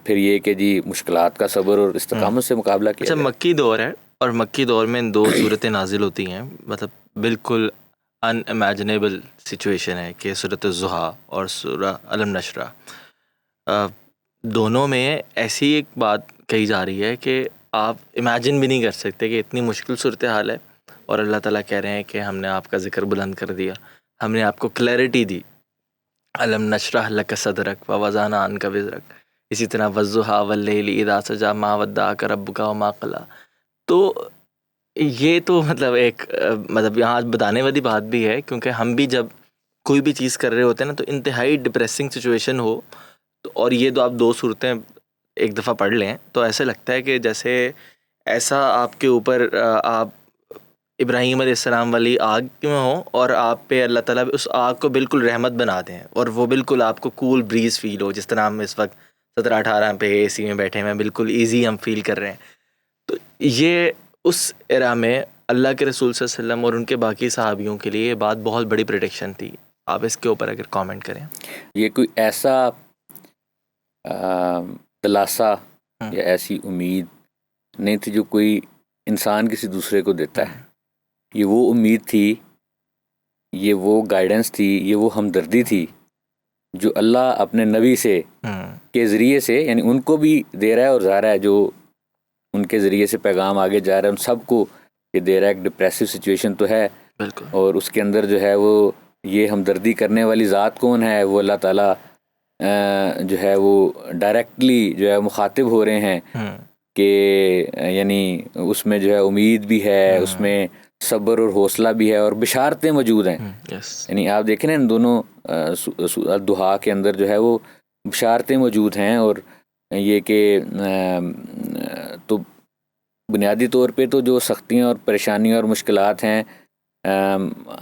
پھر یہ کہ جی مشکلات کا صبر اور استقامت سے مقابلہ کیا. اچھا, مکی دور ہے, اور مکی دور میں ان 2 صورتیں نازل ہوتی ہیں، مطلب بالکل ان امیجنیبل سچویشن ہے کہ سورۃ الضحیٰ اور سورہ الم نشرہ، دونوں میں ایسی ایک بات کہی جا رہی ہے کہ آپ امیجن بھی نہیں کر سکتے کہ اتنی مشکل صورتحال ہے، اور اللہ تعالیٰ کہہ رہے ہیں کہ ہم نے آپ کا ذکر بلند کر دیا، ہم نے آپ کو کلیئرٹی دی، الم نشرح لک صدرک ووضعنا عنک وزرک، اسی طرح والضحیٰ واللیل اذا سجی ما ودعک ربک وما قلی۔ تو یہ تو مطلب ایک مطلب یہاں بتانے والی بات بھی ہے، کیونکہ ہم بھی جب کوئی بھی چیز کر رہے ہوتے ہیں نا تو انتہائی ڈپریسنگ سچویشن ہو اور یہ تو آپ 2 صورتیں ایک دفعہ پڑھ لیں تو ایسے لگتا ہے کہ جیسے ایسا آپ کے اوپر آپ ابراہیم علیہ السلام والی آگ میں ہوں اور آپ پہ اللہ تعالیٰ اس آگ کو بالکل رحمت بنا دیں اور وہ بالکل آپ کو کول بریز فیل ہو، جس طرح ہم اس وقت 17-18 پہ اے سی میں بیٹھے ہیں، بالکل ایزی ہم فیل کر رہے ہیں۔ تو یہ اس ایرا میں اللہ کے رسول صلی اللہ علیہ وسلم اور ان کے باقی صحابیوں کے لیے یہ بات بہت بڑی پروٹیکشن تھی۔ آپ اس کے اوپر اگر کامنٹ کریں۔ یہ کوئی ایسا دلاسا یا ایسی امید نہیں تھی جو کوئی انسان کسی دوسرے کو دیتا ہے، یہ وہ امید تھی، یہ وہ گائیڈنس تھی، یہ وہ ہمدردی تھی جو اللہ اپنے نبی سے کے ذریعے سے یعنی ان کو بھی دے رہا ہے، اور ظاہر ہے جو ان کے ذریعے سے پیغام آگے جا رہا ہے ان سب کو یہ دے رہا ہے۔ ایک ڈپریسو سچویشن تو ہے بالکل، اور اس کے اندر جو ہے وہ یہ ہمدردی کرنے والی ذات کون ہے؟ وہ اللہ تعالیٰ جو ہے وہ ڈائریکٹلی جو ہے مخاطب ہو رہے ہیں کہ یعنی اس میں جو ہے امید بھی ہے، اس میں صبر اور حوصلہ بھی ہے اور بشارتیں موجود ہیں۔ یعنی آپ دیکھیں نا ان دونوں الضحیٰ کے اندر جو ہے وہ بشارتیں موجود ہیں، اور یہ کہ تو بنیادی طور پہ تو جو سختیاں اور پریشانیاں اور مشکلات ہیں،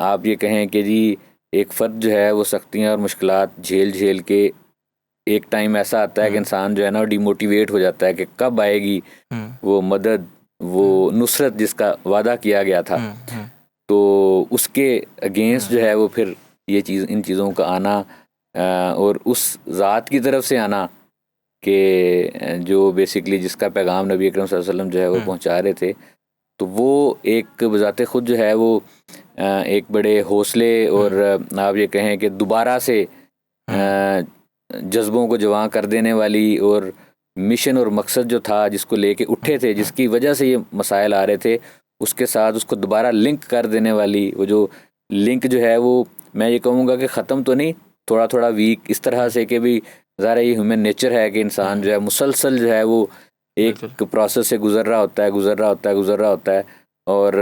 آپ یہ کہیں کہ جی ایک فرد جو ہے وہ سختیاں اور مشکلات جھیل کے ایک ٹائم ایسا آتا ہے کہ انسان جو ہے نا ڈی موٹیویٹ ہو جاتا ہے کہ کب آئے گی وہ مدد، وہ نصرت جس کا وعدہ کیا گیا تھا۔ تو اس کے اگینسٹ جو ہے وہ پھر یہ چیز ان چیزوں کا آنا اور اس ذات کی طرف سے آنا کہ جو بیسکلی جس کا پیغام نبی اکرم صلی اللہ علیہ وسلم جو ہے وہ پہنچا رہے تھے، تو وہ ایک بذات خود جو ہے وہ ایک بڑے حوصلے اور آپ یہ کہیں کہ دوبارہ سے جذبوں کو جواں کر دینے والی اور مشن اور مقصد جو تھا جس کو لے کے اٹھے تھے، جس کی وجہ سے یہ مسائل آ رہے تھے، اس کے ساتھ اس کو دوبارہ لنک کر دینے والی وہ جو لنک جو ہے وہ میں یہ کہوں گا کہ ختم تو نہیں، تھوڑا تھوڑا ویک اس طرح سے کہ بھی ظاہر یہ ہیومن نیچر ہے کہ انسان جو ہے مسلسل جو ہے وہ ایک پروسیس سے گزر رہا ہوتا ہے اور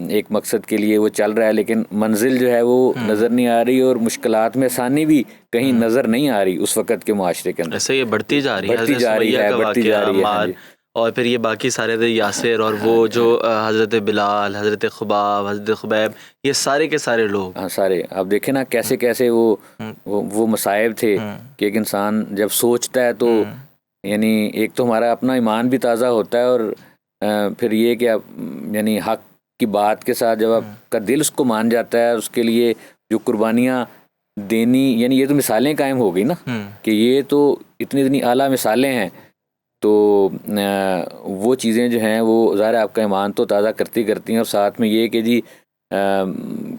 ایک مقصد کے لیے وہ چل رہا ہے، لیکن منزل جو ہے وہ نظر نہیں آ رہی اور مشکلات میں آسانی بھی کہیں نظر نہیں آ رہی اس وقت کے معاشرے کے اندر۔ ایسے یہ بڑھتی جا رہی ہے اور پھر یہ باقی سارے یاسر اور وہ جو حضرت بلال، حضرت خباب، حضرت خبیب، یہ سارے کے سارے لوگ سارے آپ دیکھیں نا کیسے کیسے وہ مصائب تھے کہ ایک انسان جب سوچتا ہے تو یعنی ایک تو ہمارا اپنا ایمان بھی تازہ ہوتا ہے، اور پھر یہ کہ یعنی حق کی بات کے ساتھ جب آپ کا دل اس کو مان جاتا ہے، اس کے لیے جو قربانیاں دینی، یعنی یہ تو مثالیں قائم ہو گئی نا کہ یہ تو اتنی اعلیٰ مثالیں ہیں، تو وہ چیزیں جو ہیں وہ ظاہر آپ کا ایمان تو تازہ کرتی ہیں، اور ساتھ میں یہ کہ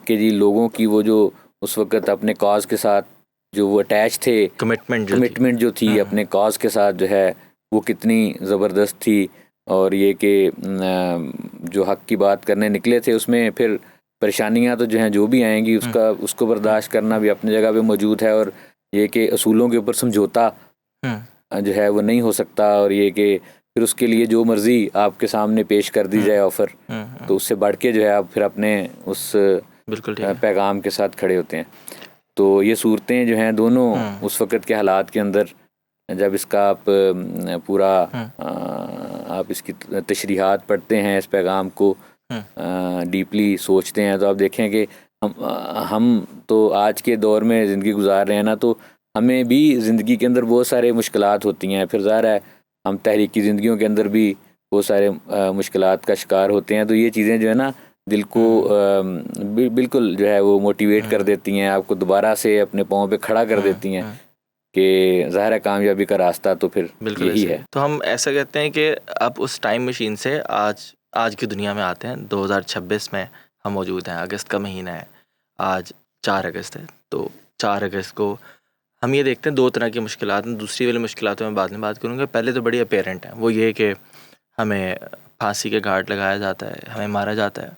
جی لوگوں کی وہ جو اس وقت اپنے کاز کے ساتھ جو وہ اٹیچ تھے، کمٹمنٹ جو تھی اپنے کاز کے ساتھ جو ہے وہ کتنی زبردست تھی، اور یہ کہ جو حق کی بات کرنے نکلے تھے اس میں پھر پریشانیاں تو جو ہیں جو بھی آئیں گی اس کو برداشت کرنا بھی اپنی جگہ پہ موجود ہے، اور یہ کہ اصولوں کے اوپر سمجھوتا جو ہے وہ نہیں ہو سکتا، اور یہ کہ پھر اس کے لیے جو مرضی آپ کے سامنے پیش کر دی جائے آفر، تو اس سے بڑھ کے جو ہے آپ پھر اپنے اس پیغام کے ساتھ کھڑے ہوتے ہیں۔ تو یہ صورتیں جو ہیں دونوں اس وقت کے حالات کے اندر جب اس کا آپ پورا آپ اس کی تشریحات پڑھتے ہیں، اس پیغام کو ڈیپلی سوچتے ہیں، تو آپ دیکھیں کہ ہم تو آج کے دور میں زندگی گزار رہے ہیں نا، تو ہمیں بھی زندگی کے اندر بہت سارے مشکلات ہوتی ہیں، پھر ظاہر ہے ہم تحریکی زندگیوں کے اندر بھی بہت سارے مشکلات کا شکار ہوتے ہیں، تو یہ چیزیں جو ہے نا دل کو بالکل جو ہے وہ موٹیویٹ کر دیتی ہیں، آپ کو دوبارہ سے اپنے پاؤں پہ کھڑا کر دیتی ہیں کہ ظاہر ہے کامیابی کا راستہ تو پھر یہی ہے۔ تو ہم ایسا کہتے ہیں کہ اب اس ٹائم مشین سے آج آج کی دنیا میں آتے ہیں. 2026 میں ہم موجود ہیں. اگست کا مہینہ ہے. آج 4 اگست ہے. تو 4 اگست کو ہم یہ دیکھتے ہیں 2 طرح کی مشکلات ہیں. دوسری والی مشکلاتوں میں بعد میں بات کروں گا. پہلے تو بڑی اپیرنٹ ہیں. وہ یہ کہ ہمیں پھانسی کے گھاٹ لگایا جاتا ہے, ہمیں مارا جاتا ہے.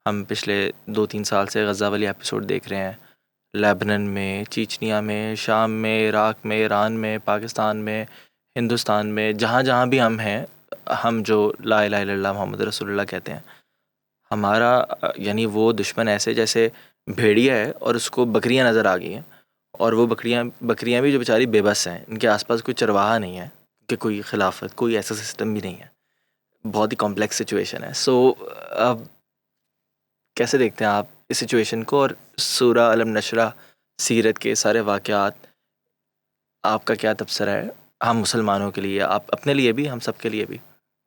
ہم پچھلے 2-3 سال سے غزہ والی ایپیسوڈ دیکھ رہے ہیں. لیبنن میں, چیچنیا میں, شام میں, عراق میں, ایران میں, پاکستان میں, ہندوستان میں, جہاں جہاں بھی ہم ہیں, ہم جو لا الہ الا اللہ محمد رسول اللہ کہتے ہیں, ہمارا یعنی وہ دشمن ایسے جیسے بھیڑیا ہے اور اس کو بکریاں نظر آ گئی ہیں, اور وہ بکریاں بھی جو بیچاری بے بس ہیں, ان کے آس پاس کوئی چرواہا نہیں ہے, کہ کوئی خلافت, کوئی ایسا سسٹم بھی نہیں ہے. بہت ہی کمپلیکس سچویشن ہے. سو اب کیسے دیکھتے ہیں آپ اس سچویشن کو, اور سورہ الم نشرہ سیرت کے سارے واقعات, آپ کا کیا تبصرہ ہے ہم مسلمانوں کے لیے, آپ اپنے لیے بھی, ہم سب کے لیے بھی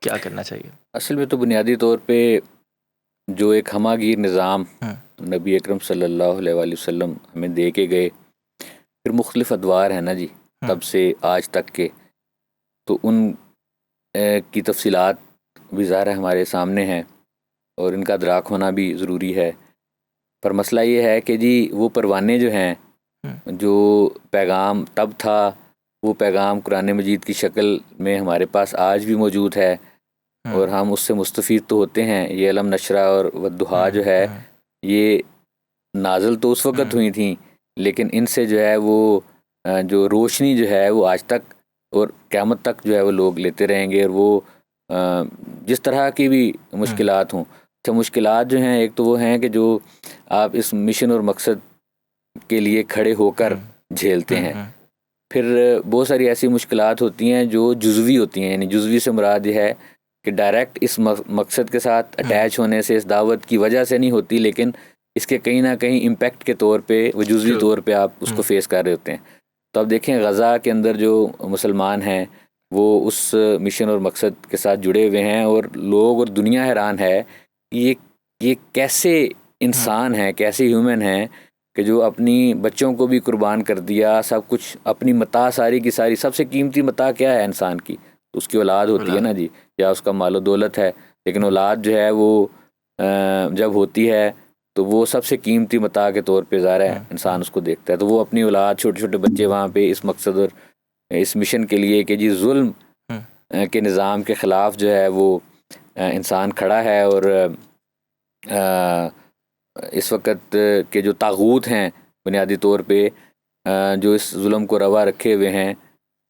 کیا کرنا چاہیے؟ اصل میں تو بنیادی طور پہ جو ایک ہماگیر نظام نبی اکرم صلی اللہ علیہ وآلہ وسلم ہمیں دے کے گئے, پھر مختلف ادوار ہیں نا جی تب سے آج تک کے, تو ان کی تفصیلات بھی ظاہر ہمارے سامنے ہیں اور ان کا ادراک ہونا بھی ضروری ہے. پر مسئلہ یہ ہے کہ جی وہ پروانے جو ہیں, جو پیغام تب تھا, وہ پیغام قرآن مجید کی شکل میں ہمارے پاس آج بھی موجود ہے, اور ہم اس سے مستفید تو ہوتے ہیں. یہ علم نشرہ اور والضحیٰ جو ہے, یہ نازل تو اس وقت ہوئی تھیں, لیکن ان سے جو ہے وہ جو روشنی جو ہے وہ آج تک اور قیامت تک جو ہے وہ لوگ لیتے رہیں گے. اور وہ جس طرح کی بھی مشکلات ہوں, اچھا مشکلات جو ہیں, ایک تو وہ ہیں کہ جو آپ اس مشن اور مقصد کے لیے کھڑے ہو کر جھیلتے ہیں. پھر بہت ساری ایسی مشکلات ہوتی ہیں جو جزوی ہوتی ہیں, یعنی جزوی سے مراد یہ ہے کہ ڈائریکٹ اس مقصد کے ساتھ اٹیچ ہونے سے, اس دعوت کی وجہ سے نہیں ہوتی, لیکن اس کے کہیں نہ کہیں امپیکٹ کے طور پہ, وہ جزوی طور پہ آپ اس کو فیس کر رہے ہوتے ہیں. تو اب دیکھیں غزہ کے اندر جو مسلمان ہیں وہ اس مشن اور مقصد کے ساتھ جڑے ہوئے ہیں, اور لوگ اور دنیا حیران ہے کہ یہ کیسے انسان ہیں, کیسے ہیومن ہیں کہ جو اپنی بچوں کو بھی قربان کر دیا, سب کچھ اپنی متاع ساری کی ساری. سب سے قیمتی متاع کیا ہے انسان کی؟ اس کی اولاد ہوتی ہے نا جی, یا اس کا مال و دولت ہے. لیکن اولاد جو ہے وہ جب ہوتی ہے تو وہ سب سے قیمتی متاع کے طور پہ ظاہر ہے انسان اس کو دیکھتا ہے. تو وہ اپنی اولاد, چھوٹے چھوٹے بچے وہاں پہ اس مقصد اور اس مشن کے لیے کہ جی ظلم کے نظام کے خلاف جو ہے وہ انسان کھڑا ہے. اور اس وقت کے جو طاغوت ہیں بنیادی طور پہ جو اس ظلم کو روا رکھے ہوئے ہیں,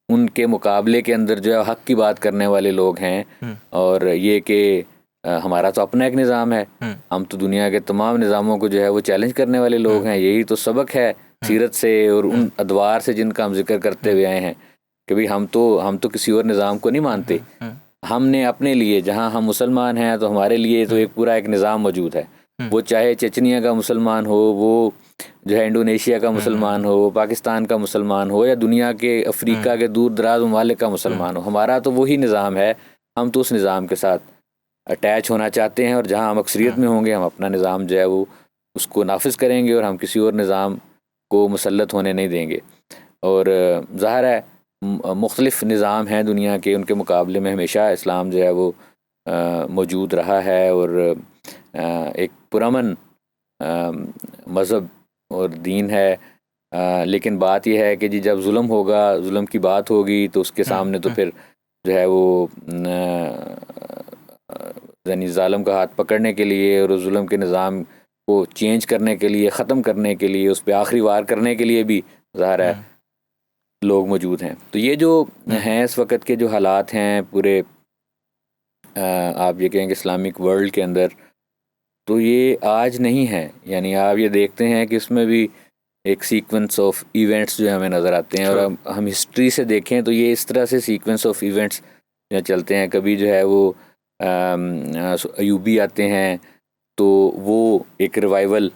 ان کے مقابلے کے اندر جو ہے حق کی بات کرنے والے لوگ ہیں. اور یہ کہ ہمارا تو اپنا ایک نظام ہے, ہم تو دنیا کے تمام نظاموں کو جو ہے وہ چیلنج کرنے والے لوگ ہیں. یہی تو سبق ہے سیرت سے اور ان ادوار سے جن کا ہم ذکر کرتے ہوئے آئے ہیں کہ بھئی ہم تو کسی اور نظام کو نہیں مانتے. ہم نے اپنے لیے, جہاں ہم مسلمان ہیں تو ہمارے لیے تو ایک پورا ایک نظام موجود ہے. وہ چاہے چچنیا کا مسلمان ہو, وہ جو ہے انڈونیشیا کا مسلمان ہو, پاکستان کا مسلمان ہو, یا دنیا کے افریقہ کے دور دراز ممالک کا مسلمان ہو, ہمارا تو وہی نظام ہے. ہم تو اس نظام کے ساتھ اٹیچ ہونا چاہتے ہیں, اور جہاں ہم اکثریت میں ہوں گے ہم اپنا نظام جو ہے وہ اس کو نافذ کریں گے, اور ہم کسی اور نظام کو مسلط ہونے نہیں دیں گے. اور ظاہر ہے مختلف نظام ہیں دنیا کے, ان کے مقابلے میں ہمیشہ اسلام جو ہے وہ موجود رہا ہے, اور ایک پرامن مذہب اور دین ہے. لیکن بات یہ ہے کہ جی جب ظلم ہوگا, ظلم کی بات ہوگی, تو اس کے سامنے تو پھر جو ہے وہ یعنی ظالم کا ہاتھ پکڑنے کے لیے اور ظلم کے نظام کو چینج کرنے کے لیے, ختم کرنے کے لیے, اس پہ آخری وار کرنے کے لیے بھی ظاہر ہے لوگ موجود ہیں. تو یہ جو ہیں اس وقت کے جو حالات ہیں پورے آپ یہ کہیں کہ اسلامک ورلڈ کے اندر, تو یہ آج نہیں ہے. یعنی آپ یہ دیکھتے ہیں کہ اس میں بھی ایک سیکوینس آف ایونٹس جو ہمیں نظر آتے ہیں, اور ہم ہسٹری سے دیکھیں تو یہ اس طرح سے سیکوینس آف ایونٹس جو چلتے ہیں. کبھی جو ہے وہ ایوبی آتے ہیں تو وہ ایک ریوائول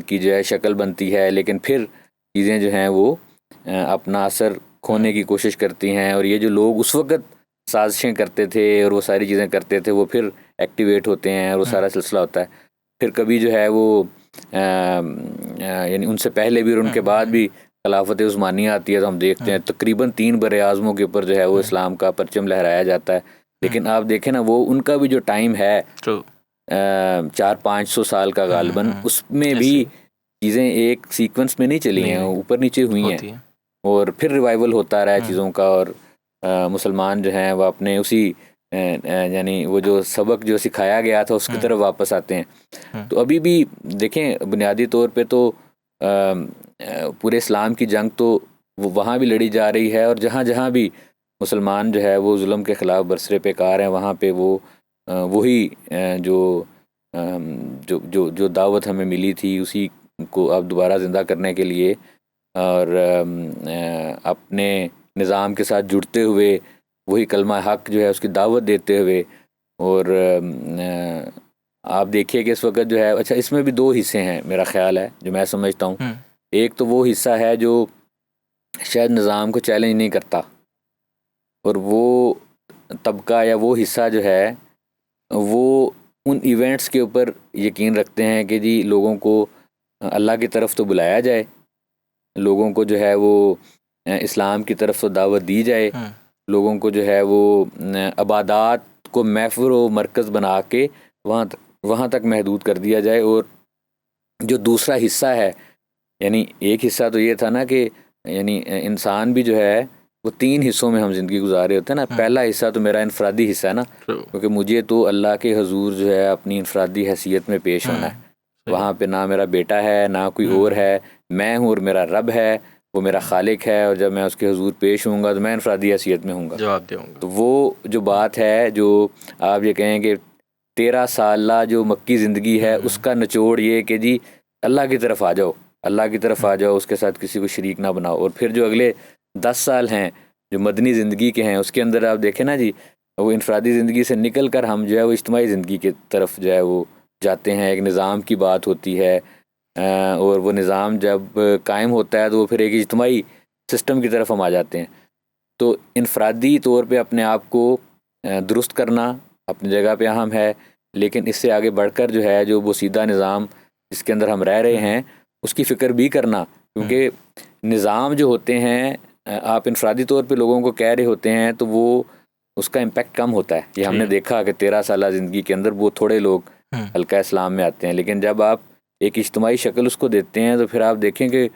کی جو ہے شکل بنتی ہے, لیکن پھر چیزیں جو ہیں وہ اپنا اثر کھونے کی کوشش کرتی ہیں. اور یہ جو لوگ اس وقت سازشیں کرتے تھے اور وہ ساری چیزیں کرتے تھے وہ پھر ایکٹیویٹ ہوتے ہیں, اور وہ سارا سلسلہ ہوتا ہے. پھر کبھی جو ہے وہ یعنی ان سے پہلے بھی اور ان کے بعد بھی خلافت عثمانیہ آتی ہے, تو ہم دیکھتے ہیں تقریباً 3 بر اعظموں کے اوپر جو ہے وہ اسلام کا پرچم لہرایا جاتا ہے. لیکن آپ دیکھیں نا وہ ان کا بھی جو ٹائم ہے 400-500 سال کا غالباً، اس میں بھی چیزیں ایک سیکوینس میں نہیں چلی ہیں، اوپر نیچے ہوئی ہیں، اور پھر ریوائول ہوتا رہا ہے چیزوں کا، اور مسلمان جو ہیں وہ اپنے اسی یعنی وہ جو سبق جو سکھایا گیا تھا اس کی طرف واپس آتے ہیں۔ تو ابھی بھی دیکھیں بنیادی طور پہ تو پورے اسلام کی جنگ تو وہاں بھی لڑی جا رہی ہے، اور جہاں جہاں بھی مسلمان جو ہے وہ ظلم کے خلاف برسر پیکار ہیں، وہاں پہ وہ وہی جو دعوت ہمیں ملی تھی اسی کو اب دوبارہ زندہ کرنے کے لیے اور اپنے نظام کے ساتھ جڑتے ہوئے وہی کلمہ حق جو ہے اس کی دعوت دیتے ہوئے، اور آپ دیکھیے کہ اس وقت جو ہے، اچھا اس میں بھی 2 حصے ہیں میرا خیال ہے جو میں سمجھتا ہوں۔ ایک تو وہ حصہ ہے جو شاید نظام کو چیلنج نہیں کرتا، اور وہ طبقہ یا وہ حصہ جو ہے وہ ان ایونٹس کے اوپر یقین رکھتے ہیں کہ جی لوگوں کو اللہ کی طرف تو بلایا جائے، لوگوں کو جو ہے وہ اسلام کی طرف تو دعوت دی جائے، لوگوں کو جو ہے وہ عبادات کو محور و مرکز بنا کے وہاں تک محدود کر دیا جائے۔ اور جو دوسرا حصہ ہے، یعنی ایک حصہ تو یہ تھا نا کہ یعنی انسان بھی جو ہے وہ 3 حصوں میں ہم زندگی گزارے ہوتے ہیں نا۔ پہلا حصہ تو میرا انفرادی حصہ ہے نا، کیونکہ مجھے تو اللہ کے حضور جو ہے اپنی انفرادی حیثیت میں پیش ہونا ہے، وہاں پہ نہ میرا بیٹا ہے نہ کوئی اور ہے، میں ہوں اور میرا رب ہے، وہ میرا خالق ہے، اور جب میں اس کے حضور پیش ہوں گا تو میں انفرادی حیثیت میں ہوں گا، جواب دوں گا۔ تو وہ جو بات ہے جو آپ یہ کہیں کہ 13 سالہ جو مکی زندگی ہے اس کا نچوڑ یہ کہ جی اللہ کی طرف آ جاؤ، اللہ کی طرف آ جاؤ، اس کے ساتھ کسی کو شریک نہ بناؤ۔ اور پھر جو اگلے 10 سال ہیں جو مدنی زندگی کے ہیں، اس کے اندر آپ دیکھیں نا جی، وہ انفرادی زندگی سے نکل کر ہم جو ہے وہ اجتماعی زندگی کی طرف جو ہے وہ جاتے ہیں، ایک نظام کی بات ہوتی ہے، اور وہ نظام جب قائم ہوتا ہے تو وہ پھر ایک اجتماعی سسٹم کی طرف ہم آ جاتے ہیں۔ تو انفرادی طور پہ اپنے آپ کو درست کرنا اپنی جگہ پہ اہم ہے، لیکن اس سے آگے بڑھ کر جو ہے جو وہ سیدھا نظام جس کے اندر ہم رہ رہے ہیں اس کی فکر بھی کرنا، کیونکہ نظام جو ہوتے ہیں آپ انفرادی طور پہ لوگوں کو کہہ رہے ہوتے ہیں تو وہ اس کا امپیکٹ کم ہوتا ہے۔ یہ ہم نے دیکھا کہ 13 سالہ زندگی کے اندر وہ تھوڑے لوگ حلقہ اسلام میں آتے ہیں، لیکن جب آپ ایک اجتماعی شکل اس کو دیتے ہیں تو پھر آپ دیکھیں کہ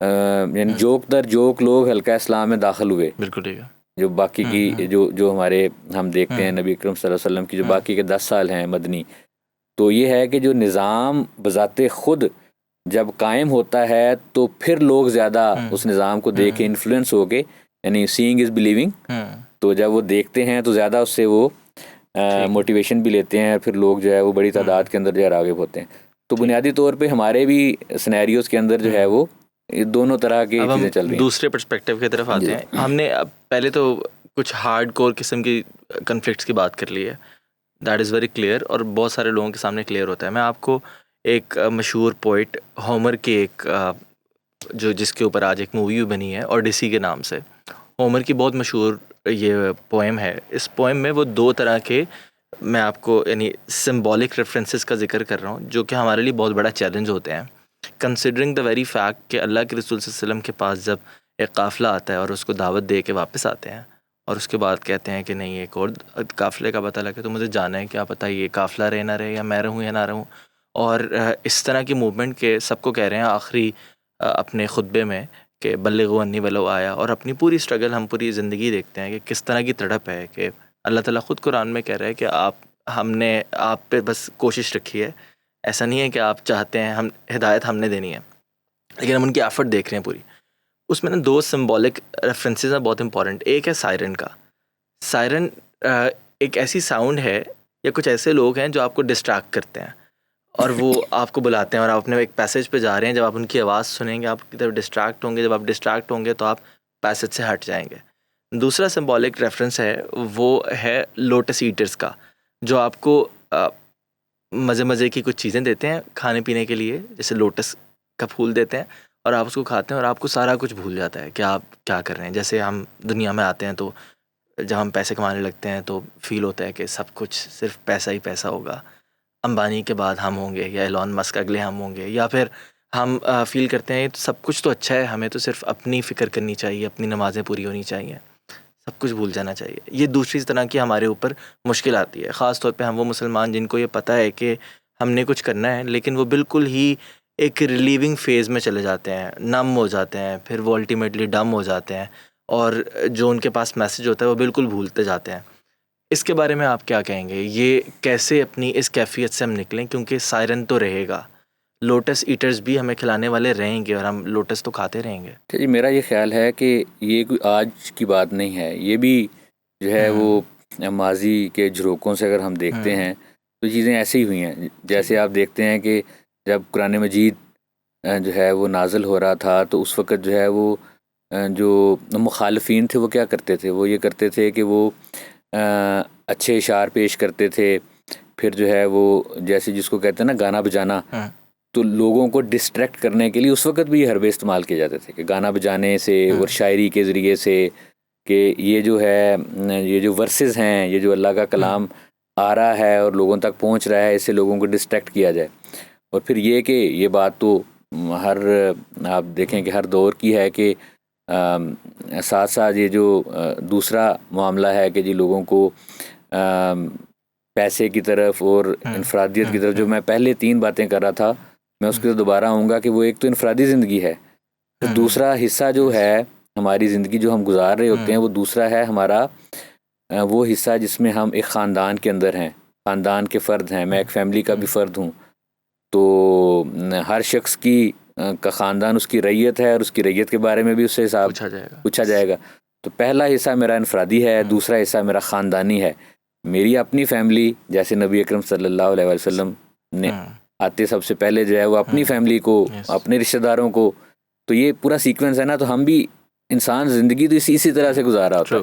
یعنی جوک در جوک لوگ حلقہ اسلام میں داخل ہوئے، بالکل ٹھیک ہے، جو باقی کی جو ہمارے ہم دیکھتے ہیں نبی اکرم صلی اللہ علیہ وسلم کی جو باقی کے 10 سال ہیں مدنی، تو یہ ہے کہ جو نظام بذات خود جب قائم ہوتا ہے تو پھر لوگ زیادہ اس نظام کو دیکھ کے انفلوئنس ہو کے، یعنی سینگ از بلیونگ، تو جب وہ دیکھتے ہیں تو زیادہ اس سے وہ موٹیویشن بھی لیتے ہیں، پھر لوگ جو ہے وہ بڑی تعداد کے اندر جو ہے راغب ہوتے ہیں۔ تو بنیادی طور پہ ہمارے بھی سینیریوز کے اندر جو ہے وہ دونوں طرح کی چیزیں چل رہی ہیں۔ دوسرے پرسپیکٹیو کی طرف آتے ہیں۔ ہم نے پہلے تو کچھ ہارڈ کور قسم کی کنفلکٹس کی بات کر لی ہے، دیٹ از ویری کلیئر، اور بہت سارے لوگوں کے سامنے کلیئر ہوتا ہے۔ میں آپ کو ایک مشہور پوئٹ ہومر کی ایک جس کے اوپر آج ایک مووی بھی بنی ہے اوڈیسی کے نام سے، ہومر کی بہت مشہور یہ پوئم ہے۔ اس پوئم میں وہ 2 طرح کے میں آپ کو یعنی سمبولک ریفرنسز کا ذکر کر رہا ہوں جو کہ ہمارے لیے بہت بڑا چیلنج ہوتے ہیں، کنسیڈرنگ دا ویری فیکٹ کہ اللہ کے رسول صلی اللہ علیہ وسلم کے پاس جب ایک قافلہ آتا ہے اور اس کو دعوت دے کے واپس آتے ہیں اور اس کے بعد کہتے ہیں کہ نہیں ایک اور قافلے کا پتہ لگے تو مجھے جانا ہے، کیا پتہ یہ قافلہ رہے نہ رہے یا میں رہوں یا نہ رہوں، اور اس طرح کی موومنٹ کے سب کو کہہ رہے ہیں آخری اپنے خطبے میں کہ بلغوا انی ولو آیا، اور اپنی پوری اسٹرگل ہم پوری زندگی دیکھتے ہیں کہ کس طرح کی تڑپ ہے کہ اللہ تعالیٰ خود قرآن میں کہہ رہا ہے کہ ہم نے آپ پہ بس کوشش رکھی ہے، ایسا نہیں ہے کہ آپ چاہتے ہیں ہدایت ہم نے دینی ہے، لیکن ہم ان کی ایفرٹ دیکھ رہے ہیں پوری۔ اس میں نے 2 سمبولک ریفرنسز ہیں بہت امپورٹنٹ۔ ایک ہے سائرن کا۔ سائرن ایک ایسی ساؤنڈ ہے یا کچھ ایسے لوگ ہیں جو آپ کو ڈسٹریکٹ کرتے ہیں اور وہ آپ کو بلاتے ہیں اور آپ اپنے ایک پیسیج پہ جا رہے ہیں، جب آپ ان کی آواز سنیں گے آپ کی طرف ڈسٹریکٹ ہوں گے، جب آپ ڈسٹریکٹ ہوں گے تو آپ پیسیج سے ہٹ جائیں گے۔ دوسرا سمبولک ریفرنس ہے وہ ہے لوٹس ایٹرز کا، جو آپ کو مزے کی کچھ چیزیں دیتے ہیں کھانے پینے کے لیے، جیسے لوٹس کا پھول دیتے ہیں اور آپ اس کو کھاتے ہیں اور آپ کو سارا کچھ بھول جاتا ہے کہ آپ کیا کر رہے ہیں۔ جیسے ہم دنیا میں آتے ہیں تو جب ہم پیسے کمانے لگتے ہیں تو فیل ہوتا ہے کہ سب کچھ صرف پیسہ ہی پیسہ ہوگا، امبانی کے بعد ہم ہوں گے یا ایلون مسک اگلے ہم ہوں گے، یا پھر ہم فیل کرتے ہیں سب کچھ تو اچھا ہے، ہمیں تو صرف اپنی فکر کرنی چاہیے، اپنی نمازیں پوری ہونی چاہیے۔ سب کچھ بھول جانا چاہیے. یہ دوسری طرح کی ہمارے اوپر مشکل آتی ہے، خاص طور پہ ہم وہ مسلمان جن کو یہ پتہ ہے کہ ہم نے کچھ کرنا ہے، لیکن وہ بالکل ہی ایک ریلیونگ فیز میں چلے جاتے ہیں، نم ہو جاتے ہیں، پھر وہ الٹیمیٹلی ڈم ہو جاتے ہیں، اور جو ان کے پاس میسج ہوتا ہے وہ بالکل بھولتے جاتے ہیں. اس کے بارے میں آپ کیا کہیں گے؟ یہ کیسے اپنی اس کیفیت سے ہم نکلیں؟ کیونکہ سائرن تو رہے گا، لوٹس ایٹرز بھی ہمیں کھلانے والے رہیں گے، اور ہم لوٹس تو کھاتے رہیں گے. جی، میرا یہ خیال ہے کہ یہ کوئی آج کی بات نہیں ہے، یہ بھی جو ہے وہ ماضی کے جھروکوں سے اگر ہم دیکھتے ہیں تو چیزیں ایسے ہی ہوئی ہیں. جیسے آپ دیکھتے ہیں کہ جب قرآن مجید جو ہے وہ نازل ہو رہا تھا تو اس وقت جو ہے وہ جو مخالفین تھے وہ کیا کرتے تھے، وہ یہ کرتے تھے کہ وہ اچھے اشعار پیش کرتے تھے، پھر جو ہے وہ جیسے جس کو کہتے ہیں نا گانا بجانا، تو لوگوں کو ڈسٹریکٹ کرنے کے لیے اس وقت بھی یہ حربے استعمال کیے جاتے تھے کہ گانا بجانے سے اور شاعری کے ذریعے سے کہ یہ جو ہے یہ جو ورسز ہیں، یہ جو اللہ کا کلام آ رہا ہے اور لوگوں تک پہنچ رہا ہے، اس سے لوگوں کو ڈسٹریکٹ کیا جائے. اور پھر یہ کہ یہ بات تو ہر آپ دیکھیں کہ ہر دور کی ہے کہ ساتھ ساتھ یہ جو دوسرا معاملہ ہے کہ جی لوگوں کو پیسے کی طرف اور انفرادیت کی طرف، جو میں پہلے 3 باتیں کر رہا تھا میں اس کے دوبارہ آؤں گا کہ وہ ایک تو انفرادی زندگی ہے، دوسرا حصہ جو ہے ہماری زندگی جو ہم گزار رہے ہوتے ہیں وہ دوسرا ہے ہمارا وہ حصہ جس میں ہم ایک خاندان کے اندر ہیں، خاندان کے فرد ہیں. میں ایک فیملی کا بھی فرد ہوں، تو ہر شخص کی کا خاندان اس کی ریت ہے، اور اس کی ریت کے بارے میں بھی اس سے حساب پوچھا جائے گا. تو پہلا حصہ میرا انفرادی ہے، دوسرا حصہ میرا خاندانی ہے. میری اپنی فیملی، جیسے نبی اکرم صلی اللہ علیہ وسلم نے آتے سب سے پہلے جو ہے وہ اپنی فیملی کو، اپنے رشتہ داروں کو، تو یہ پورا سیکوینس ہے نا. تو ہم بھی انسان زندگی تو اسی طرح سے گزارا ہوتا ہے.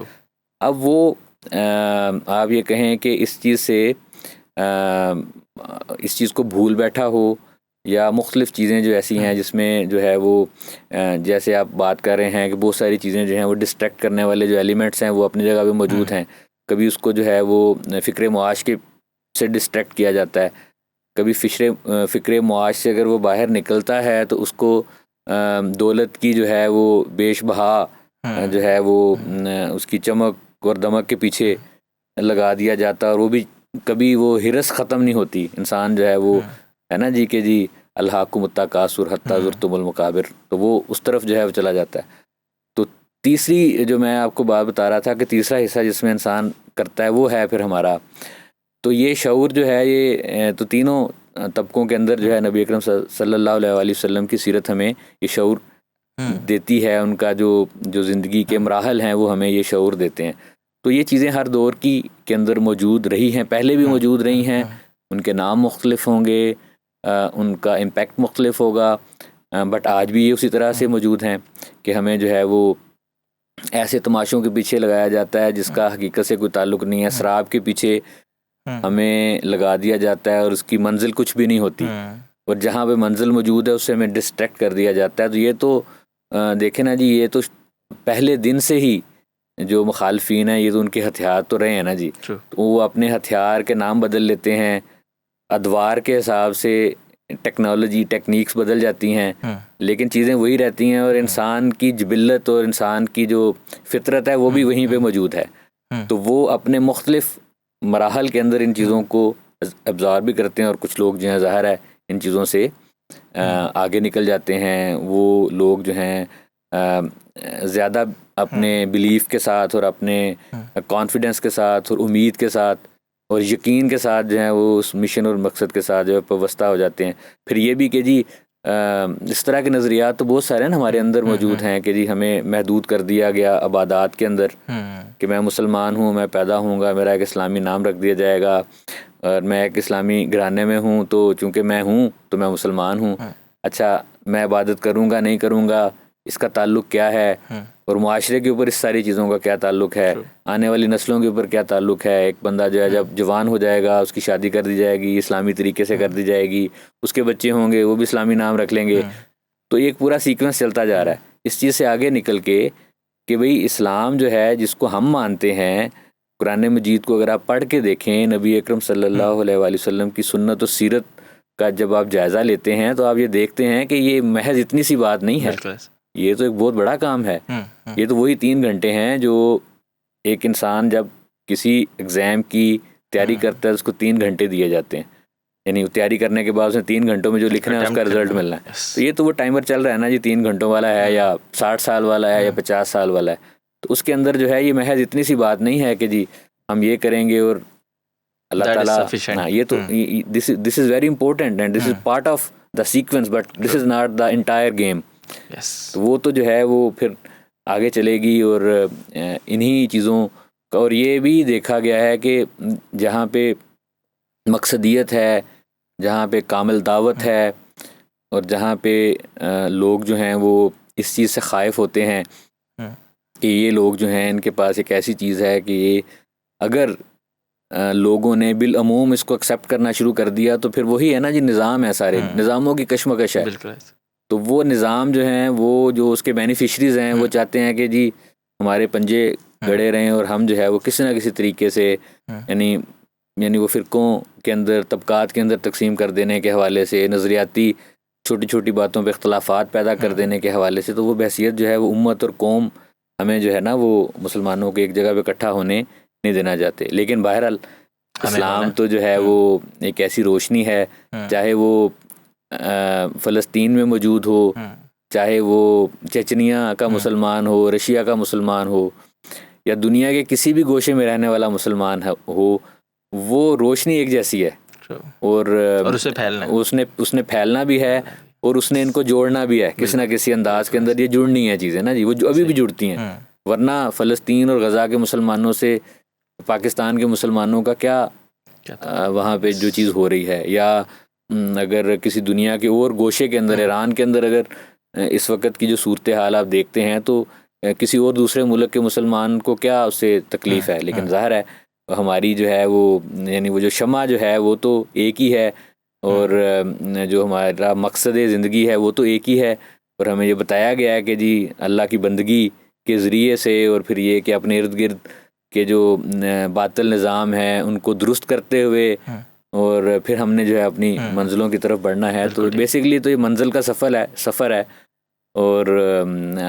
اب وہ آپ یہ کہیں کہ اس چیز کو بھول بیٹھا ہو، یا مختلف چیزیں جو ایسی ہیں جس میں جو ہے وہ جیسے آپ بات کر رہے ہیں کہ بہت ساری چیزیں جو ہیں وہ ڈسٹریکٹ کرنے والے جو ایلیمنٹس ہیں وہ اپنی جگہ پہ موجود ہیں. کبھی اس کو جو ہے وہ فکر معاش کے سے ڈسٹریکٹ کیا جاتا ہے، کبھی فکر معاش سے اگر وہ باہر نکلتا ہے تو اس کو دولت کی جو ہے وہ بیش بہا جو ہے وہ اس کی چمک اور دمک کے پیچھے لگا دیا جاتا، اور وہ بھی کبھی وہ ہرس ختم نہیں ہوتی. انسان جو ہے وہ ہے نا جی کہ جی الہاکم التکاثر حتی زرتم المقابر، تو وہ اس طرف جو ہے وہ چلا جاتا ہے. تو تیسری جو میں آپ کو بات بتا رہا تھا کہ تیسرا حصہ جس میں انسان کرتا ہے وہ ہے پھر ہمارا. تو یہ شعور جو ہے یہ تو تینوں طبقوں کے اندر جو ہے نبی اکرم صلی اللہ علیہ وسلم کی سیرت ہمیں یہ شعور دیتی ہے. ان کا جو زندگی کے مراحل ہیں وہ ہمیں یہ شعور دیتے ہیں. تو یہ چیزیں ہر دور کے اندر موجود رہی ہیں، پہلے بھی موجود رہی ہیں. ان کے نام مختلف ہوں گے، ان کا امپیکٹ مختلف ہوگا، بٹ آج بھی یہ اسی طرح سے موجود ہیں کہ ہمیں جو ہے وہ ایسے تماشوں کے پیچھے لگایا جاتا ہے جس کا حقیقت سے کوئی تعلق نہیں ہے. سراب کے پیچھے ہمیں لگا دیا جاتا ہے اور اس کی منزل کچھ بھی نہیں ہوتی، اور جہاں پہ منزل موجود ہے اس سے ہمیں ڈسٹریکٹ کر دیا جاتا ہے. تو یہ تو دیکھیں نا جی، یہ تو پہلے دن سے ہی جو مخالفین ہیں یہ تو ان کے ہتھیار تو رہے ہیں نا جی. تو وہ اپنے ہتھیار کے نام بدل لیتے ہیں، ادوار کے حساب سے ٹیکنالوجی ٹیکنیکس بدل جاتی ہیں، لیکن چیزیں وہی رہتی ہیں، اور انسان کی جبلت اور انسان کی جو فطرت ہے وہ بھی وہیں پہ موجود ہے. تو وہ اپنے مختلف مراحل کے اندر ان چیزوں کو ابزارب بھی کرتے ہیں، اور کچھ لوگ جو ہیں ظاہر ہے ان چیزوں سے آگے نکل جاتے ہیں. وہ لوگ جو ہیں زیادہ اپنے بلیف کے ساتھ اور اپنے کانفیڈنس کے ساتھ اور امید کے ساتھ اور یقین کے ساتھ جو ہیں وہ اس مشن اور مقصد کے ساتھ جو ہے وابستہ ہو جاتے ہیں. پھر یہ بھی کہ جی اس طرح کے نظریات تو بہت سارے ہیں ہمارے اندر موجود ہیں کہ جی ہمیں محدود کر دیا گیا عبادات کے اندر کہ میں مسلمان ہوں، میں پیدا ہوں گا، میرا ایک اسلامی نام رکھ دیا جائے گا، اور میں ایک اسلامی گھرانے میں ہوں تو چونکہ میں ہوں تو میں مسلمان ہوں. اچھا میں عبادت کروں گا نہیں کروں گا اس کا تعلق کیا ہے، اور معاشرے کے اوپر اس ساری چیزوں کا کیا تعلق ہے، آنے والی نسلوں کے اوپر کیا تعلق ہے. ایک بندہ جو ہے جب جوان ہو جائے گا اس کی شادی کر دی جائے گی، اسلامی طریقے سے کر دی جائے گی، اس کے بچے ہوں گے وہ بھی اسلامی نام رکھ لیں گے. تو ایک پورا سیکوینس چلتا جا رہا ہے. اس چیز سے آگے نکل کے کہ بھئی اسلام جو ہے جس کو ہم مانتے ہیں، قرآن مجید کو اگر آپ پڑھ کے دیکھیں، نبی اکرم صلی اللہ علیہ وآلہ وسلم کی سنت و سیرت کا جب آپ جائزہ لیتے ہیں تو آپ یہ دیکھتے ہیں کہ یہ محض اتنی سی بات نہیں ہے، یہ تو ایک بہت بڑا کام ہے. یہ تو وہی 3 گھنٹے ہیں جو ایک انسان جب کسی ایگزام کی تیاری کرتا ہے اس کو 3 گھنٹے دیے جاتے ہیں، یعنی تیاری کرنے کے بعد اس نے 3 گھنٹوں میں جو لکھنا ہے اس کا رزلٹ ملنا ہے. تو یہ تو وہ ٹائمر چل رہا ہے نا جی، 3 گھنٹوں والا ہے یا 60 سال والا ہے یا 50 سال والا ہے. تو اس کے اندر جو ہے یہ محض اتنی سی بات نہیں ہے کہ جی ہم یہ کریں گے اور اللہ تعالیٰ، ہاں یہ تو this is very important and this is part of the sequence but this is not the entire game. تو وہ تو جو ہے وہ پھر آگے چلے گی. اور انہی چیزوں کا، اور یہ بھی دیکھا گیا ہے کہ جہاں پہ مقصدیت ہے، جہاں پہ کامل دعوت ہے، اور جہاں پہ لوگ جو ہیں وہ اس چیز سے خائف ہوتے ہیں کہ یہ لوگ جو ہیں ان کے پاس ایک ایسی چیز ہے کہ یہ اگر لوگوں نے بالعموم اس کو ایکسیپٹ کرنا شروع کر دیا تو پھر وہی ہے نا جی، نظام ہے، سارے نظاموں کی کشمکش ہے. تو وہ نظام جو ہیں وہ جو اس کے بینیفیشریز ہیں وہ چاہتے ہیں کہ جی ہمارے پنجے گڑے رہیں اور ہم جو ہے وہ کسی نہ کسی طریقے سے یعنی وہ فرقوں کے اندر، طبقات کے اندر تقسیم کر دینے کے حوالے سے، نظریاتی چھوٹی چھوٹی باتوں پہ اختلافات پیدا کر دینے کے حوالے سے، تو وہ بحثیت جو ہے وہ امت اور قوم ہمیں جو ہے نا وہ مسلمانوں کو ایک جگہ پہ اکٹھا ہونے نہیں دینا چاہتے. لیکن بہرحال اسلام تو جو ہے وہ ایک ایسی روشنی ہے، چاہے وہ فلسطین میں موجود ہو، چاہے وہ چچنیا کا مسلمان ہو، رشیا کا مسلمان ہو، یا دنیا کے کسی بھی گوشے میں رہنے والا مسلمان ہو، وہ روشنی ایک جیسی ہے. اور اس نے پھیلنا بھی ہے اور اس نے ان کو جوڑنا بھی ہے کسی نہ کسی انداز کے اندر. یہ جڑنی ہے چیزیں نا جی، وہ ابھی بھی جڑتی ہیں. ورنہ فلسطین اور غزہ کے مسلمانوں سے پاکستان کے مسلمانوں کا کیا وہاں پہ جو چیز ہو رہی ہے، یا اگر کسی دنیا کے اور گوشے کے اندر، ایران کے اندر اگر اس وقت کی جو صورتحال آپ دیکھتے ہیں تو کسی اور دوسرے ملک کے مسلمان کو کیا اس سے تکلیف ہے. لیکن ظاہر ہے ہماری جو ہے وہ یعنی وہ جو شمع جو ہے وہ تو ایک ہی ہے، اور جو ہمارا مقصد زندگی ہے وہ تو ایک ہی ہے. اور ہمیں یہ بتایا گیا ہے کہ جی اللہ کی بندگی کے ذریعے سے، اور پھر یہ کہ اپنے ارد گرد کے جو باطل نظام ہیں ان کو درست کرتے ہوئے، اور پھر ہم نے جو ہے اپنی منزلوں کی طرف بڑھنا ہے. تو بیسیکلی تو یہ منزل کا سفر ہے، اور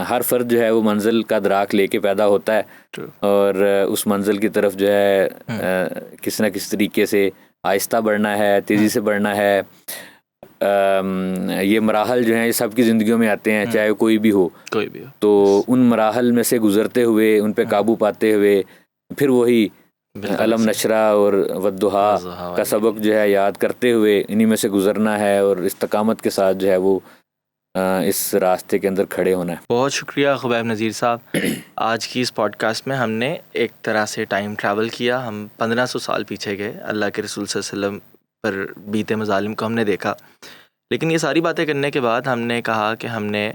ہر فرد جو ہے وہ منزل کا دراک لے کے پیدا ہوتا ہے، اور اس منزل کی طرف جو ہے کسی نہ کسی طریقے سے آہستہ بڑھنا ہے، تیزی سے بڑھنا ہے. یہ مراحل جو ہیں یہ سب کی زندگیوں میں آتے ہیں، چاہے کوئی بھی ہو. تو ان مراحل میں سے گزرتے ہوئے، ان پہ قابو پاتے ہوئے، پھر وہی علم نشرہ اور والضحیٰ کا سبق جو ہے یاد کرتے ہوئے انہی میں سے گزرنا ہے، اور استقامت کے ساتھ جو ہے وہ اس راستے کے اندر کھڑے ہونا ہے. بہت شکریہ خبیب نذیر صاحب. آج کی اس پوڈ کاسٹ میں ہم نے ایک طرح سے ٹائم ٹریول کیا. ہم 1500 سال پیچھے گئے، اللہ کے رسول صلی اللہ علیہ وسلم پر بیتے مظالم کو ہم نے دیکھا. لیکن یہ ساری باتیں کرنے کے بعد ہم نے کہا کہ ہم نے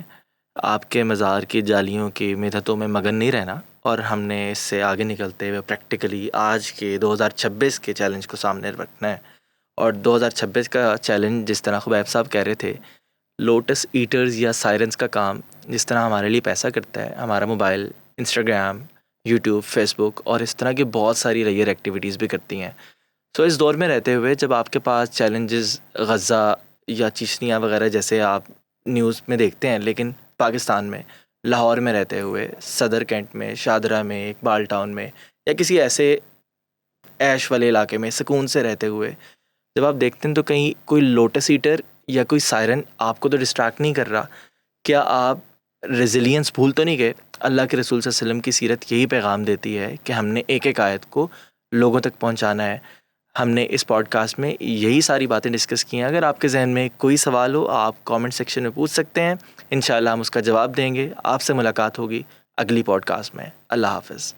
آپ کے مزار کی جالیوں کی مدحتوں میں مگن نہیں رہنا، اور ہم نے اس سے آگے نکلتے ہوئے پریکٹیکلی آج کے 2026 کے چیلنج کو سامنے رکھنا ہے. اور 2026 کا چیلنج جس طرح خبیب صاحب کہہ رہے تھے، لوٹس ایٹرز یا سائرنس کا کام جس طرح ہمارے لیے پیسہ کرتا ہے، ہمارا موبائل، انسٹاگرام، یوٹیوب، فیس بک اور اس طرح کی بہت ساری ریئر ایکٹیویٹیز بھی کرتی ہیں. سو اس دور میں رہتے ہوئے جب آپ کے پاس چیلنجز غزہ یا چشنیا وغیرہ جیسے آپ نیوز میں دیکھتے ہیں، لیکن پاکستان میں لاہور میں رہتے ہوئے، صدر کینٹ میں، شادرہ میں، اقبال ٹاؤن میں، یا کسی ایسے عیش والے علاقے میں سکون سے رہتے ہوئے جب آپ دیکھتے ہیں تو کہیں کوئی لوٹس ایٹر یا کوئی سائرن آپ کو تو ڈسٹریکٹ نہیں کر رہا، کیا آپ ریزیلینس بھول تو نہیں گئے؟ اللہ کے رسول صلی اللہ علیہ وسلم کی سیرت یہی پیغام دیتی ہے کہ ہم نے ایک ایک آیت کو لوگوں تک پہنچانا ہے. ہم نے اس پوڈ کاسٹ میں یہی ساری باتیں ڈسکس کی ہیں. اگر آپ کے ذہن میں کوئی سوال ہو آپ کامنٹ سیکشن میں پوچھ سکتے ہیں، انشاءاللہ ہم اس کا جواب دیں گے. آپ سے ملاقات ہوگی اگلی پوڈ کاسٹ میں. اللہ حافظ.